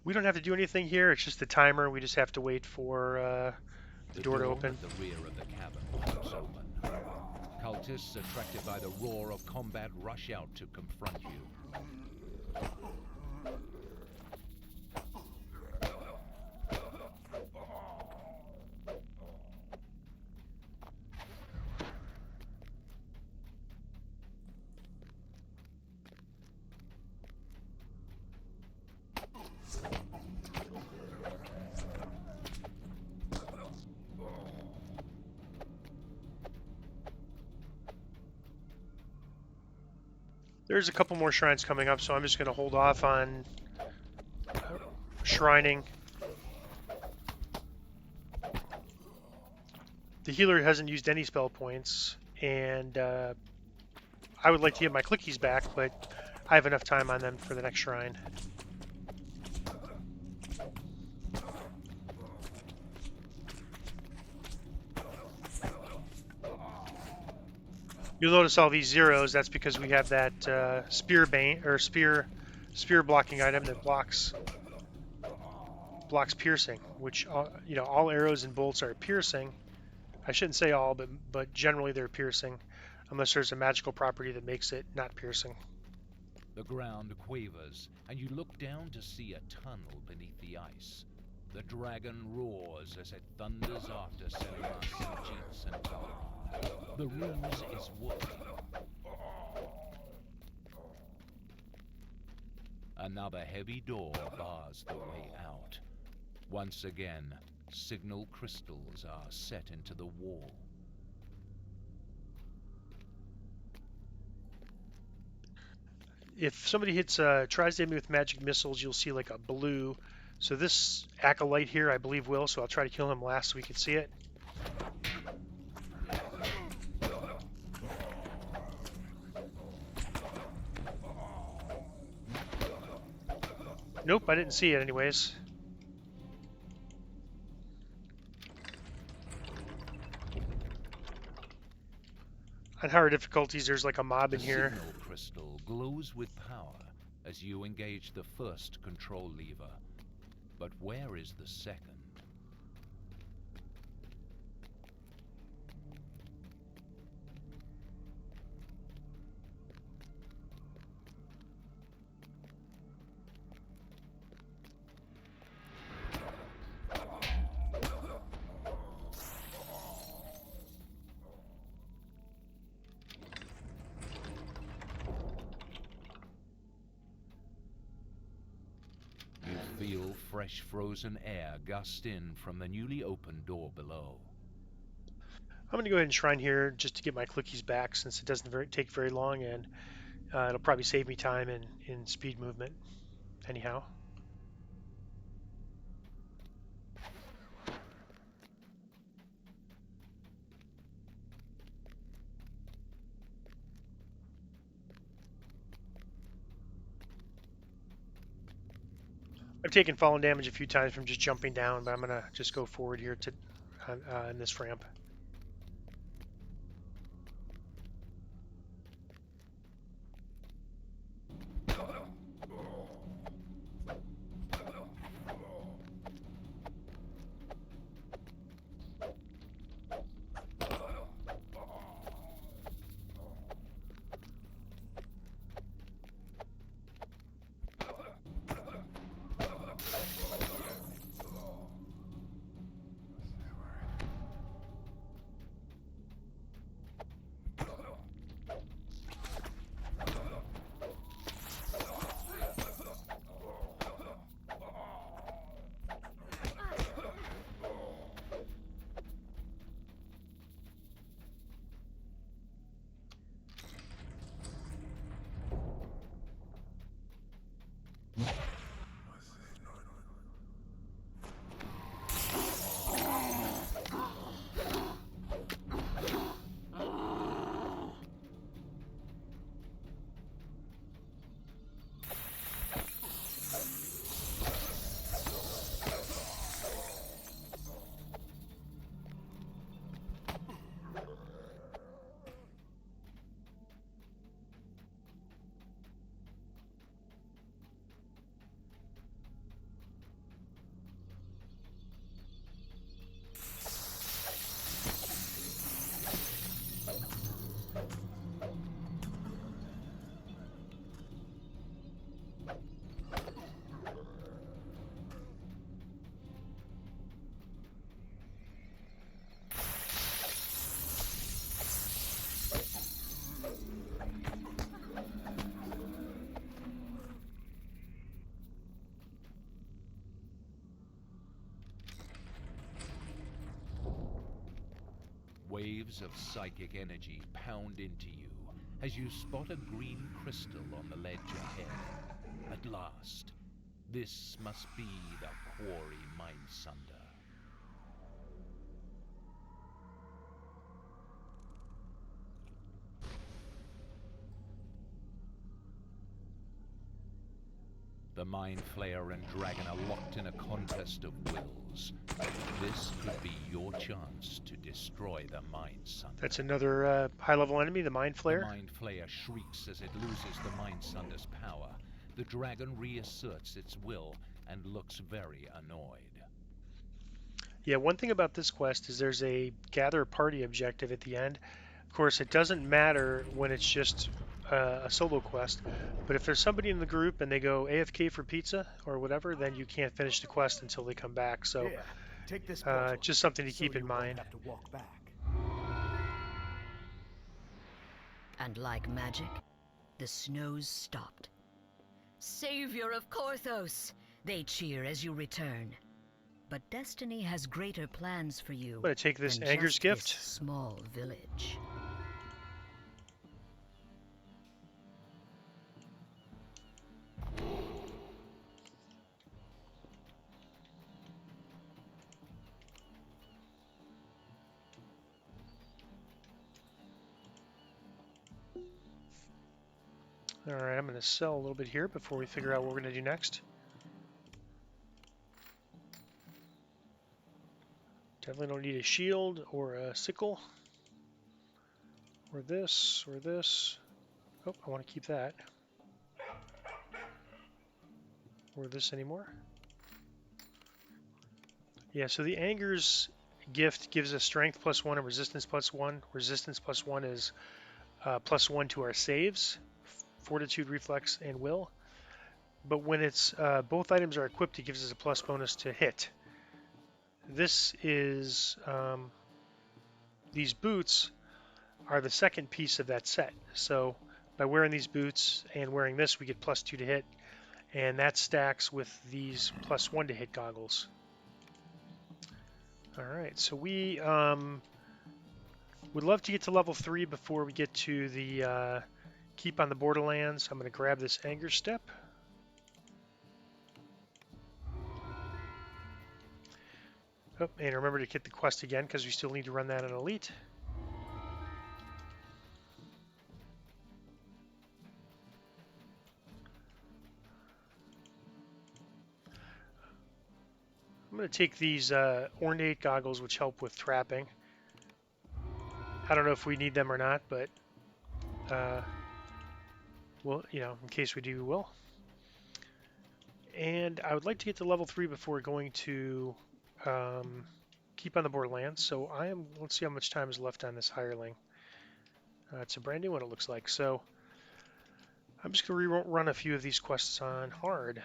We don't have to do anything here. It's just the timer. We just have to wait for the door to open. At the rear of the cavern pops open. Cultists attracted by the roar of combat rush out to confront you. There's a couple more shrines coming up, so I'm just going to hold off on shrining. The healer hasn't used any spell points, and I would like to get my clickies back, but I have enough time on them for the next shrine. You'll notice all these zeros. That's because we have that spear blocking item that blocks piercing, which all arrows and bolts are piercing. I shouldn't say all, but generally they're piercing, unless there's a magical property that makes it not piercing. The ground quavers, and you look down to see a tunnel beneath the ice. The dragon roars as it thunders after Selimas and Jeets and Talon. The ruse is working. Another heavy door bars the way out. Once again, signal crystals are set into the wall. If somebody tries to hit me with magic missiles, you'll see like a blue. So this acolyte here, I believe, will. So I'll try to kill him last so we can see it. Nope, I didn't see it anyways. On higher difficulties, there's like a mob in here. The signal crystal glows with power as you engage the first control lever. But where is the second? Feel fresh frozen air gust in from the newly opened door below. I'm going to go ahead and shrine here just to get my clickies back, since it doesn't take very long, and it'll probably save me time in speed movement anyhow. I've taken fallen damage a few times from just jumping down, but I'm going to just go forward here in this ramp. Waves of psychic energy pound into you, as you spot a green crystal on the ledge ahead. At last, this must be the quarry Mindsunder. The Mind Flayer and Dragon are locked in a contest of wills. This could be your chance to destroy the Mindsunder. That's another high-level enemy, the Mind Flayer. The Mind Flayer shrieks as it loses the Mindsunder's power. The dragon reasserts its will and looks very annoyed. Yeah, one thing about this quest is there's a gather a party objective at the end. Of course, it doesn't matter when it's just a solo quest, but if there's somebody in the group and they go AFK for pizza or whatever, then you can't finish the quest until they come back. So Here, take this bottle, just something to so keep in you won't mind. have to walk back. And like magic, the snows stopped. Savior of Korthos! They cheer as you return. But destiny has greater plans for you. I'm going to take this than Anger's just gift. this small village. Alright, I'm going to sell a little bit here before we figure out what we're going to do next. Definitely don't need a shield or a sickle. Or this, or this. Oh, I want to keep that. Or this anymore. Yeah, so the Anger's gift gives us strength +1 and resistance +1. Resistance +1 is +1 to our saves, fortitude, reflex, and will. But when it's both items are equipped, it gives us a plus bonus to hit. This is these boots are the second piece of that set. So by wearing these boots and wearing this, we get +2 to hit, and that stacks with these +1 to hit goggles. All right, so we would love to get to level 3 before we get to the Keep on the Borderlands. I'm going to grab this Anger Step. Oh, and remember to hit the quest again because we still need to run that on Elite. I'm going to take these ornate goggles, which help with trapping. I don't know if we need them or not, but well, you know, in case we do, we will. And I would like to get to level 3 before going to Keep on the Borderlands. So let's see how much time is left on this hireling. It's a brand new one, it looks like. So I'm just going to rerun a few of these quests on hard.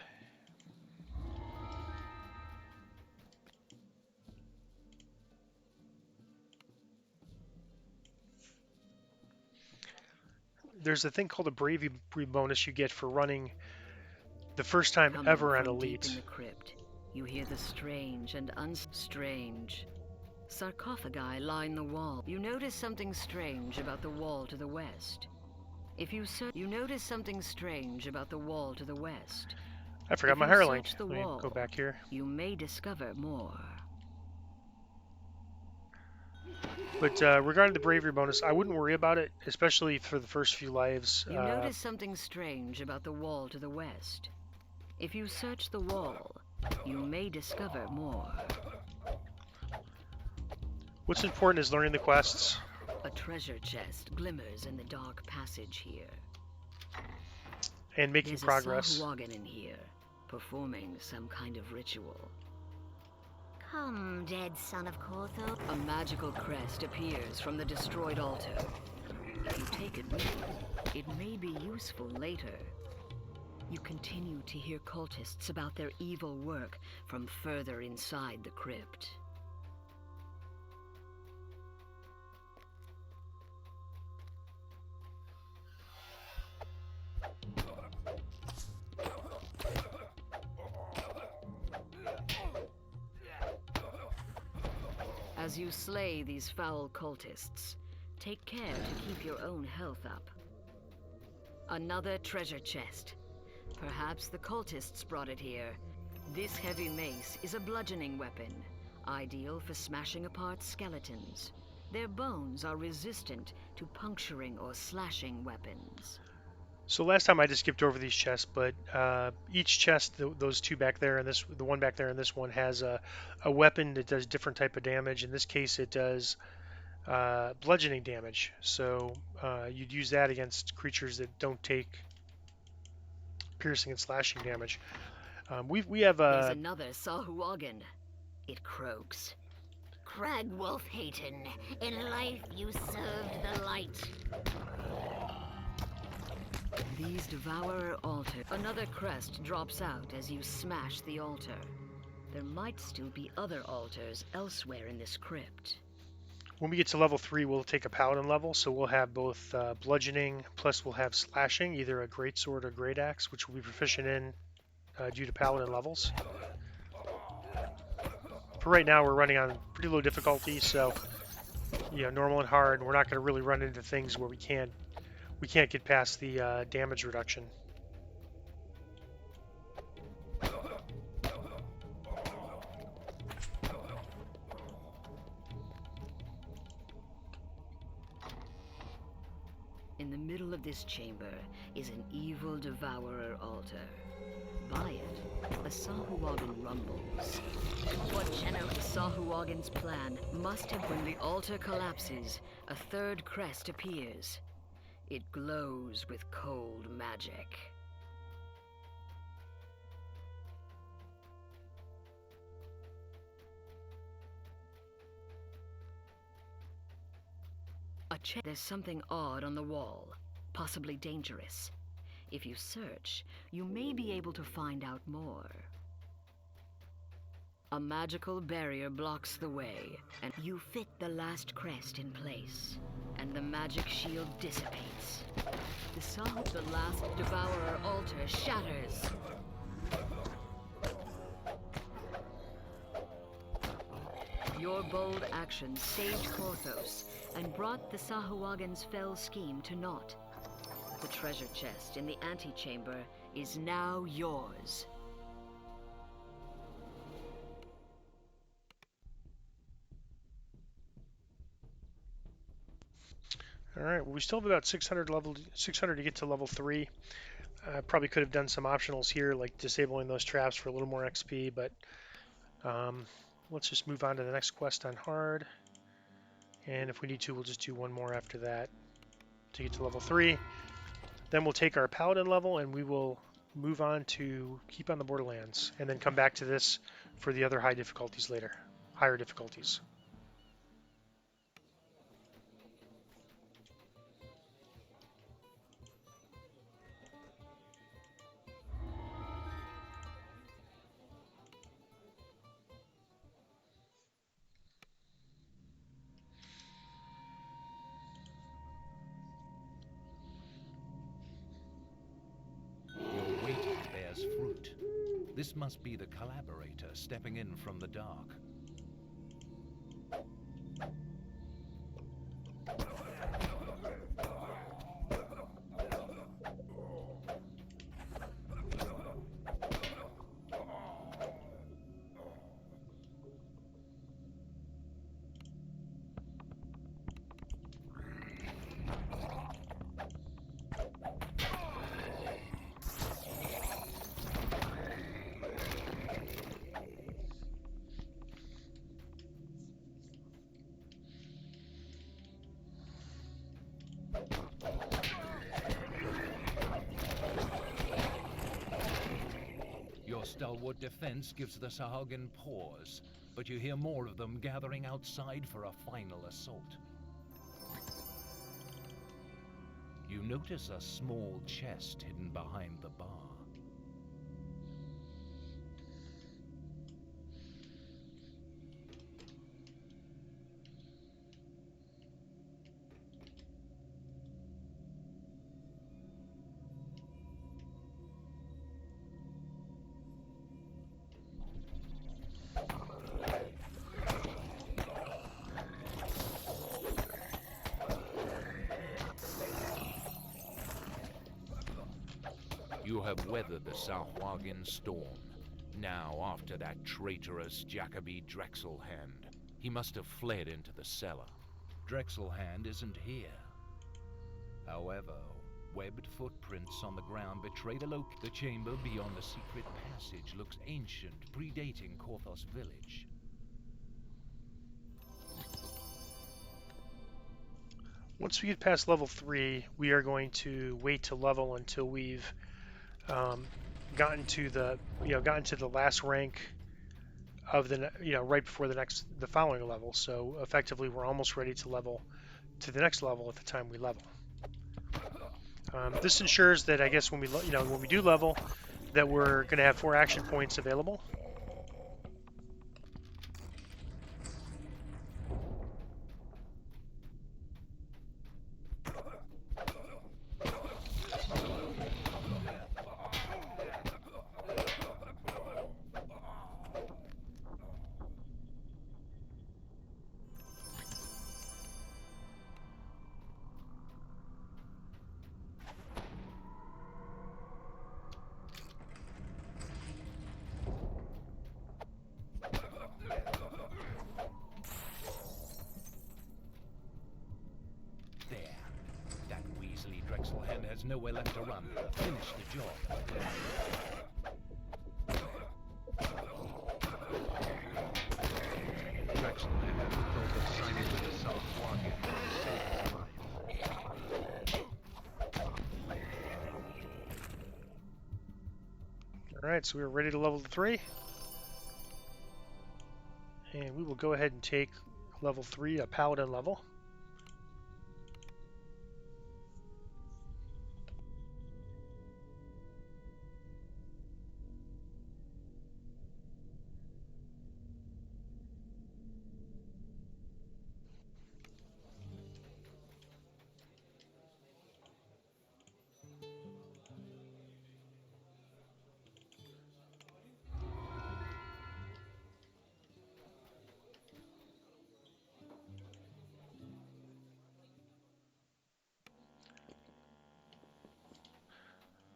There's a thing called a bravery bonus you get for running the first time Coming ever on from Elite. deep in the crypt, you hear the strange and unstrange. Sarcophagi line the wall. You notice something strange about the wall to the west. You notice something strange about the wall to the west. I forgot If my you hireling. search the Let me wall, go back here. You may discover more. But regarding the bravery bonus, I wouldn't worry about it, especially for the first few lives. You notice something strange about the wall to the west. If you search the wall, you may discover more. What's important is learning the quests. A treasure chest glimmers in the dark passage here. And making There's progress. a Sahuagin in here, performing some kind of ritual. Come, dead son of Korthos. A magical crest appears from the destroyed altar. If you take it with you, it may be useful later. You continue to hear cultists about their evil work from further inside the crypt. As you slay these foul cultists, take care to keep your own health up. Another treasure chest. Perhaps the cultists brought it here. This heavy mace is a bludgeoning weapon, ideal for smashing apart skeletons. Their bones are resistant to puncturing or slashing weapons. So last time I just skipped over these chests, but each chest, those two back there and the one back there and this one has a weapon that does different type of damage. In this case, it does bludgeoning damage. So you'd use that against creatures that don't take piercing and slashing damage. We have There's another Sahuagin. It croaks. Crag Wolf Hayton, in life you served the light. These Devourer altar. Another crest drops out as you smash the altar. There might still be other altars elsewhere in this crypt. When we get to level 3, we'll take a paladin level, so we'll have both bludgeoning, plus we'll have slashing, either a greatsword or great axe, which we'll be proficient in due to paladin levels. For right now, we're running on pretty low difficulty, so normal and hard. We're not going to really run into things where we can't get past the damage reduction. In the middle of this chamber is an evil devourer altar. By it, a Sahuagin rumbles. What channeled the Sahuagin's plan must have when the altar collapses, a third crest appears. It glows with cold magic. There's something odd on the wall, possibly dangerous. If you search, you may be able to find out more. A magical barrier blocks the way, and you fit the last crest in place, and the magic shield dissipates. The last Devourer altar shatters. Your bold action saved Korthos and brought the Sahuagin's fell scheme to naught. The treasure chest in the antechamber is now yours. All right, well, we still have about 600 to get to level 3. Probably could have done some optionals here, like disabling those traps for a little more XP, but let's just move on to the next quest on hard. And if we need to, we'll just do one more after that to get to level 3. Then we'll take our paladin level and we will move on to keep on the Borderlands, and then come back to this for the other higher difficulties later. Fruit. This must be the collaborator stepping in from the dark. Your stalwart defense gives the Sahagin pause, but you hear more of them gathering outside for a final assault. You notice a small chest hidden behind the bar. You have weathered the Sahuagin storm. Now, after that traitorous Jacoby Drexelhand, he must have fled into the cellar. Drexelhand isn't here. However, webbed footprints on the ground betray the chamber beyond the secret passage looks ancient, predating Korthos village. Once we get past level 3, we are going to wait to level until we've gotten to the last rank of the right before the following level. So effectively, we're almost ready to level to the next level at the time we level. This ensures that I guess when we do level, that we're going to have 4 action points available. Drexelhand has nowhere left to run. Finish the job. Drexelhand had Korthos sided with the Sahuagin to save his life. Alright, so we're ready to level to 3. And we will go ahead and take level 3, a paladin level.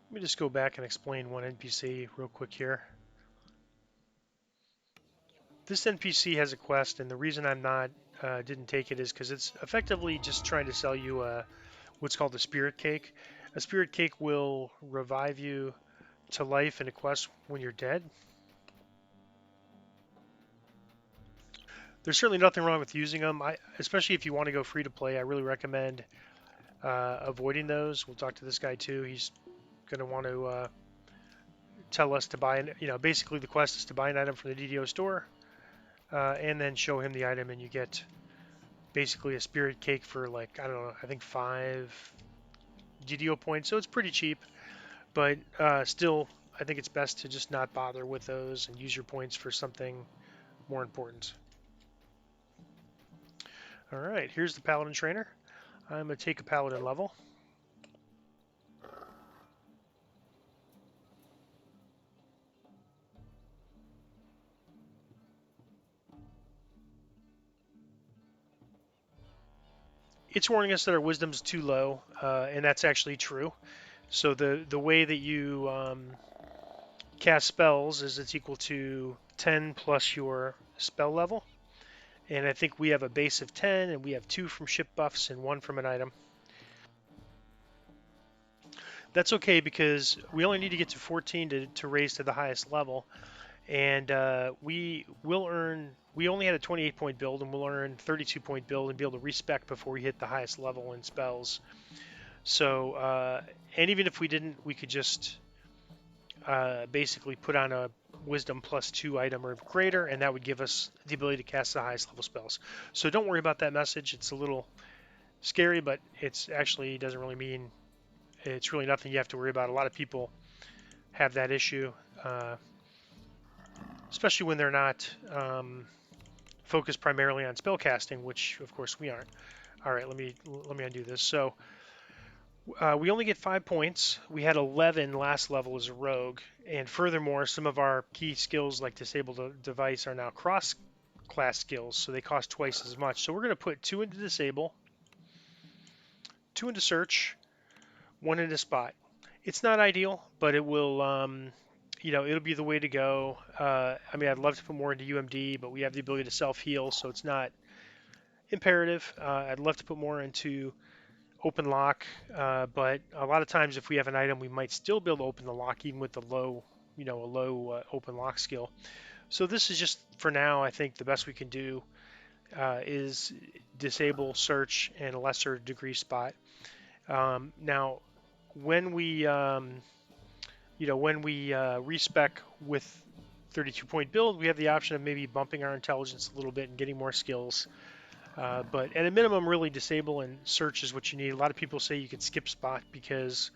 Let me just go back and explain one NPC real quick here. This NPC has a quest, and the reason I'm not didn't take it is because it's effectively just trying to sell you what's called a spirit cake. A spirit cake will revive you to life in a quest when you're dead. There's certainly nothing wrong with using them, especially if you want to go free to play. I really recommend avoiding those. We'll talk to this guy too. He's going to want to tell us to buy basically the quest is to buy an item from the DDO store and then show him the item, and you get basically a spirit cake for like, I don't know, I think 5 DDO points. So it's pretty cheap, but still I think it's best to just not bother with those and use your points for something more important. Alright, here's the paladin trainer. I'm going to take a paladin level. It's warning us that our wisdom's too low, and that's actually true. So the way that you cast spells is it's equal to 10 plus your spell level. And I think we have a base of 10, and we have 2 from ship buffs and 1 from an item. That's okay because we only need to get to 14 to raise to the highest level. And we only had a 28-point build, and we'll earn 32-point build and be able to respec before we hit the highest level in spells. So, and even if we didn't, we could just basically put on a Wisdom +2 item or greater, and that would give us the ability to cast the highest level spells. So don't worry about that message. It's a little scary, but it's actually doesn't really mean it's really nothing you have to worry about. A lot of people have that issue, especially when they're not focused primarily on spell casting, which of course we aren't. All right, let me undo this. So we only get 5 points. We had 11 last level as a rogue, and furthermore, some of our key skills like disable the device are now cross-class skills, so they cost twice as much. So we're going to put 2 into disable, 2 into search, 1 into spot. It's not ideal, but it will, it'll be the way to go. I mean, I'd love to put more into UMD, but we have the ability to self-heal, so it's not imperative. I'd love to put more into open lock, but a lot of times if we have an item, we might still be able to open the lock even with the low, a low open lock skill. So this is just, for now, I think the best we can do is disable search and a lesser degree spot. Now, when we respec with 32-point build, we have the option of maybe bumping our intelligence a little bit and getting more skills. But at a minimum, really disable and search is what you need. A lot of people say you could skip spot because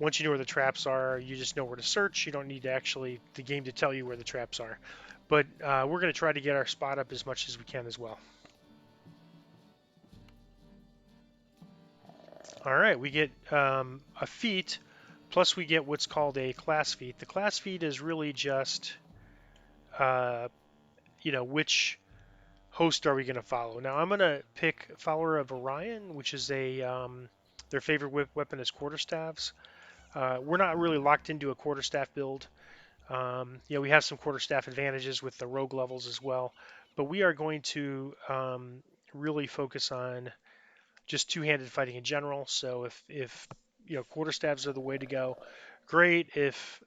once you know where the traps are, you just know where to search. You don't need to actually the game to tell you where the traps are. But we're going to try to get our spot up as much as we can as well. All right, we get a feat, plus we get what's called a class feat. The class feat is really just, which host are we going to follow? Now I'm going to pick Follower of Orion, which is their favorite weapon is quarterstaffs. We're not really locked into a quarterstaff build. We have some quarterstaff advantages with the rogue levels as well, but we are going to really focus on just two-handed fighting in general. So if quarterstaffs are the way to go, great. If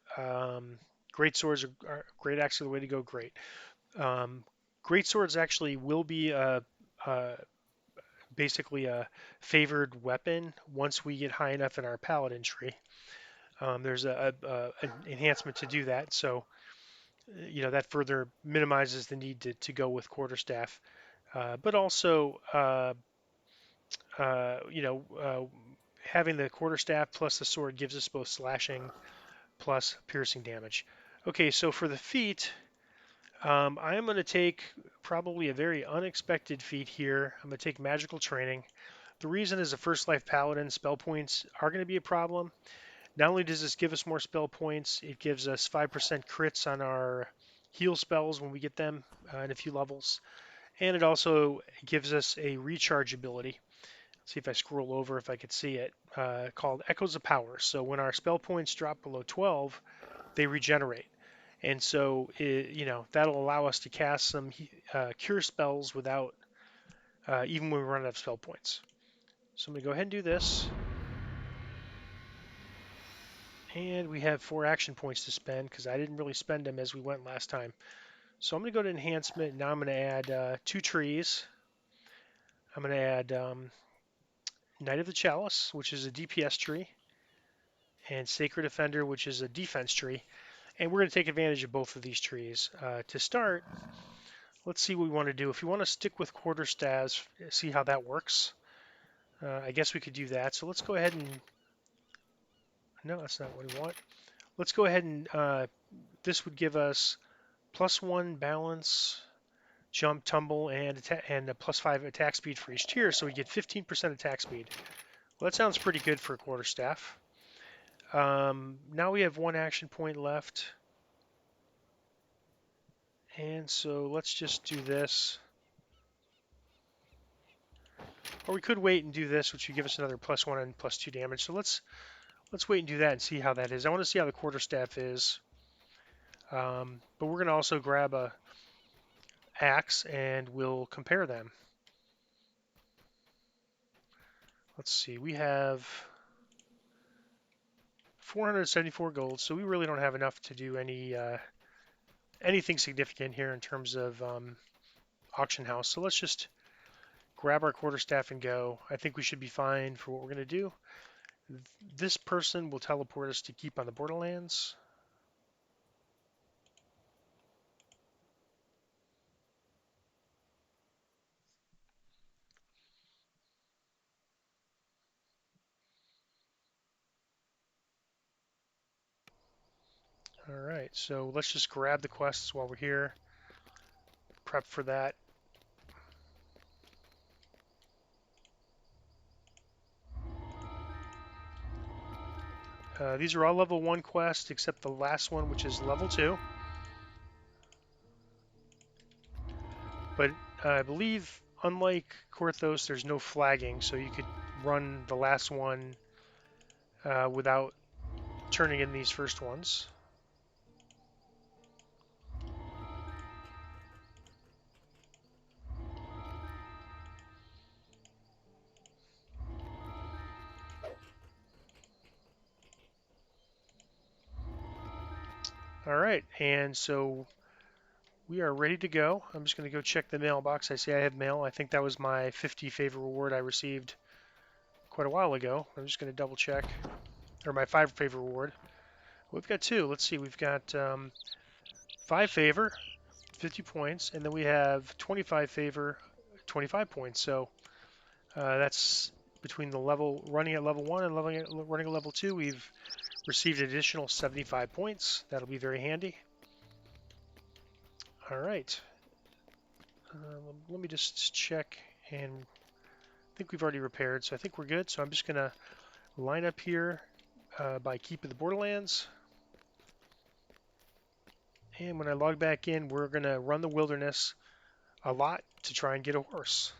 great swords are great axes are the way to go, great. Great swords actually will be basically a favored weapon once we get high enough in our paladin tree. There's an enhancement to do that, so that further minimizes the need to go with quarterstaff. But also, having the quarterstaff plus the sword gives us both slashing plus piercing damage. Okay, so for the feat, I am going to take probably a very unexpected feat here. I'm going to take magical training. The reason is a first life paladin spell points are going to be a problem. Not only does this give us more spell points, it gives us 5% crits on our heal spells when we get them in a few levels. And it also gives us a recharge ability. Let's see if I scroll over if I could see it, called Echoes of Power. So when our spell points drop below 12, they regenerate. And so, that'll allow us to cast some cure spells without, even when we run out of spell points. So I'm going to go ahead and do this. And we have 4 action points to spend because I didn't really spend them as we went last time. So I'm going to go to enhancement. Now I'm going to add 2 trees. I'm going to add Knight of the Chalice, which is a DPS tree, and Sacred Defender, which is a defense tree. And we're going to take advantage of both of these trees. To start, let's see what we want to do. If we want to stick with quarterstaffs, see how that works. I guess we could do that. So let's go ahead and... No, that's not what we want. Let's go ahead and... this would give us +1 balance, jump, tumble, and a +5 attack speed for each tier. So we get 15% attack speed. Well, that sounds pretty good for a quarterstaff. Now we have 1 action point left. And so let's just do this. Or we could wait and do this, which would give us another +1 and +2 damage. So let's wait and do that and see how that is. I want to see how the quarterstaff is. But we're going to also grab a axe and we'll compare them. Let's see, we have 474 gold, so we really don't have enough to do anything significant here in terms of auction house. So let's just grab our quarterstaff and go. I think we should be fine for what we're going to do. This person will teleport us to keep on the Borderlands. All right, so let's just grab the quests while we're here. Prep for that. These are all level 1 quests except the last one, which is level 2. But I believe, unlike Korthos, there's no flagging, so you could run the last one without turning in these first ones. All right, and so we are ready to go. I'm just going to go check the mailbox. I see I have mail. I think that was my 50 favor reward I received quite a while ago. I'm just going to double check. Or my 5 favor reward. We've got 2. Let's see. We've got 5 favor, 50 points, and then we have 25 favor, 25 points. So that's between the level running at level 1 and running at level 2. We've received an additional 75 points. That'll be very handy. All right. Let me just check, and I think we've already repaired, so I think we're good. So I'm just going to line up here by Keep of the Borderlands. And when I log back in, we're going to run the Wilderness a lot to try and get a horse.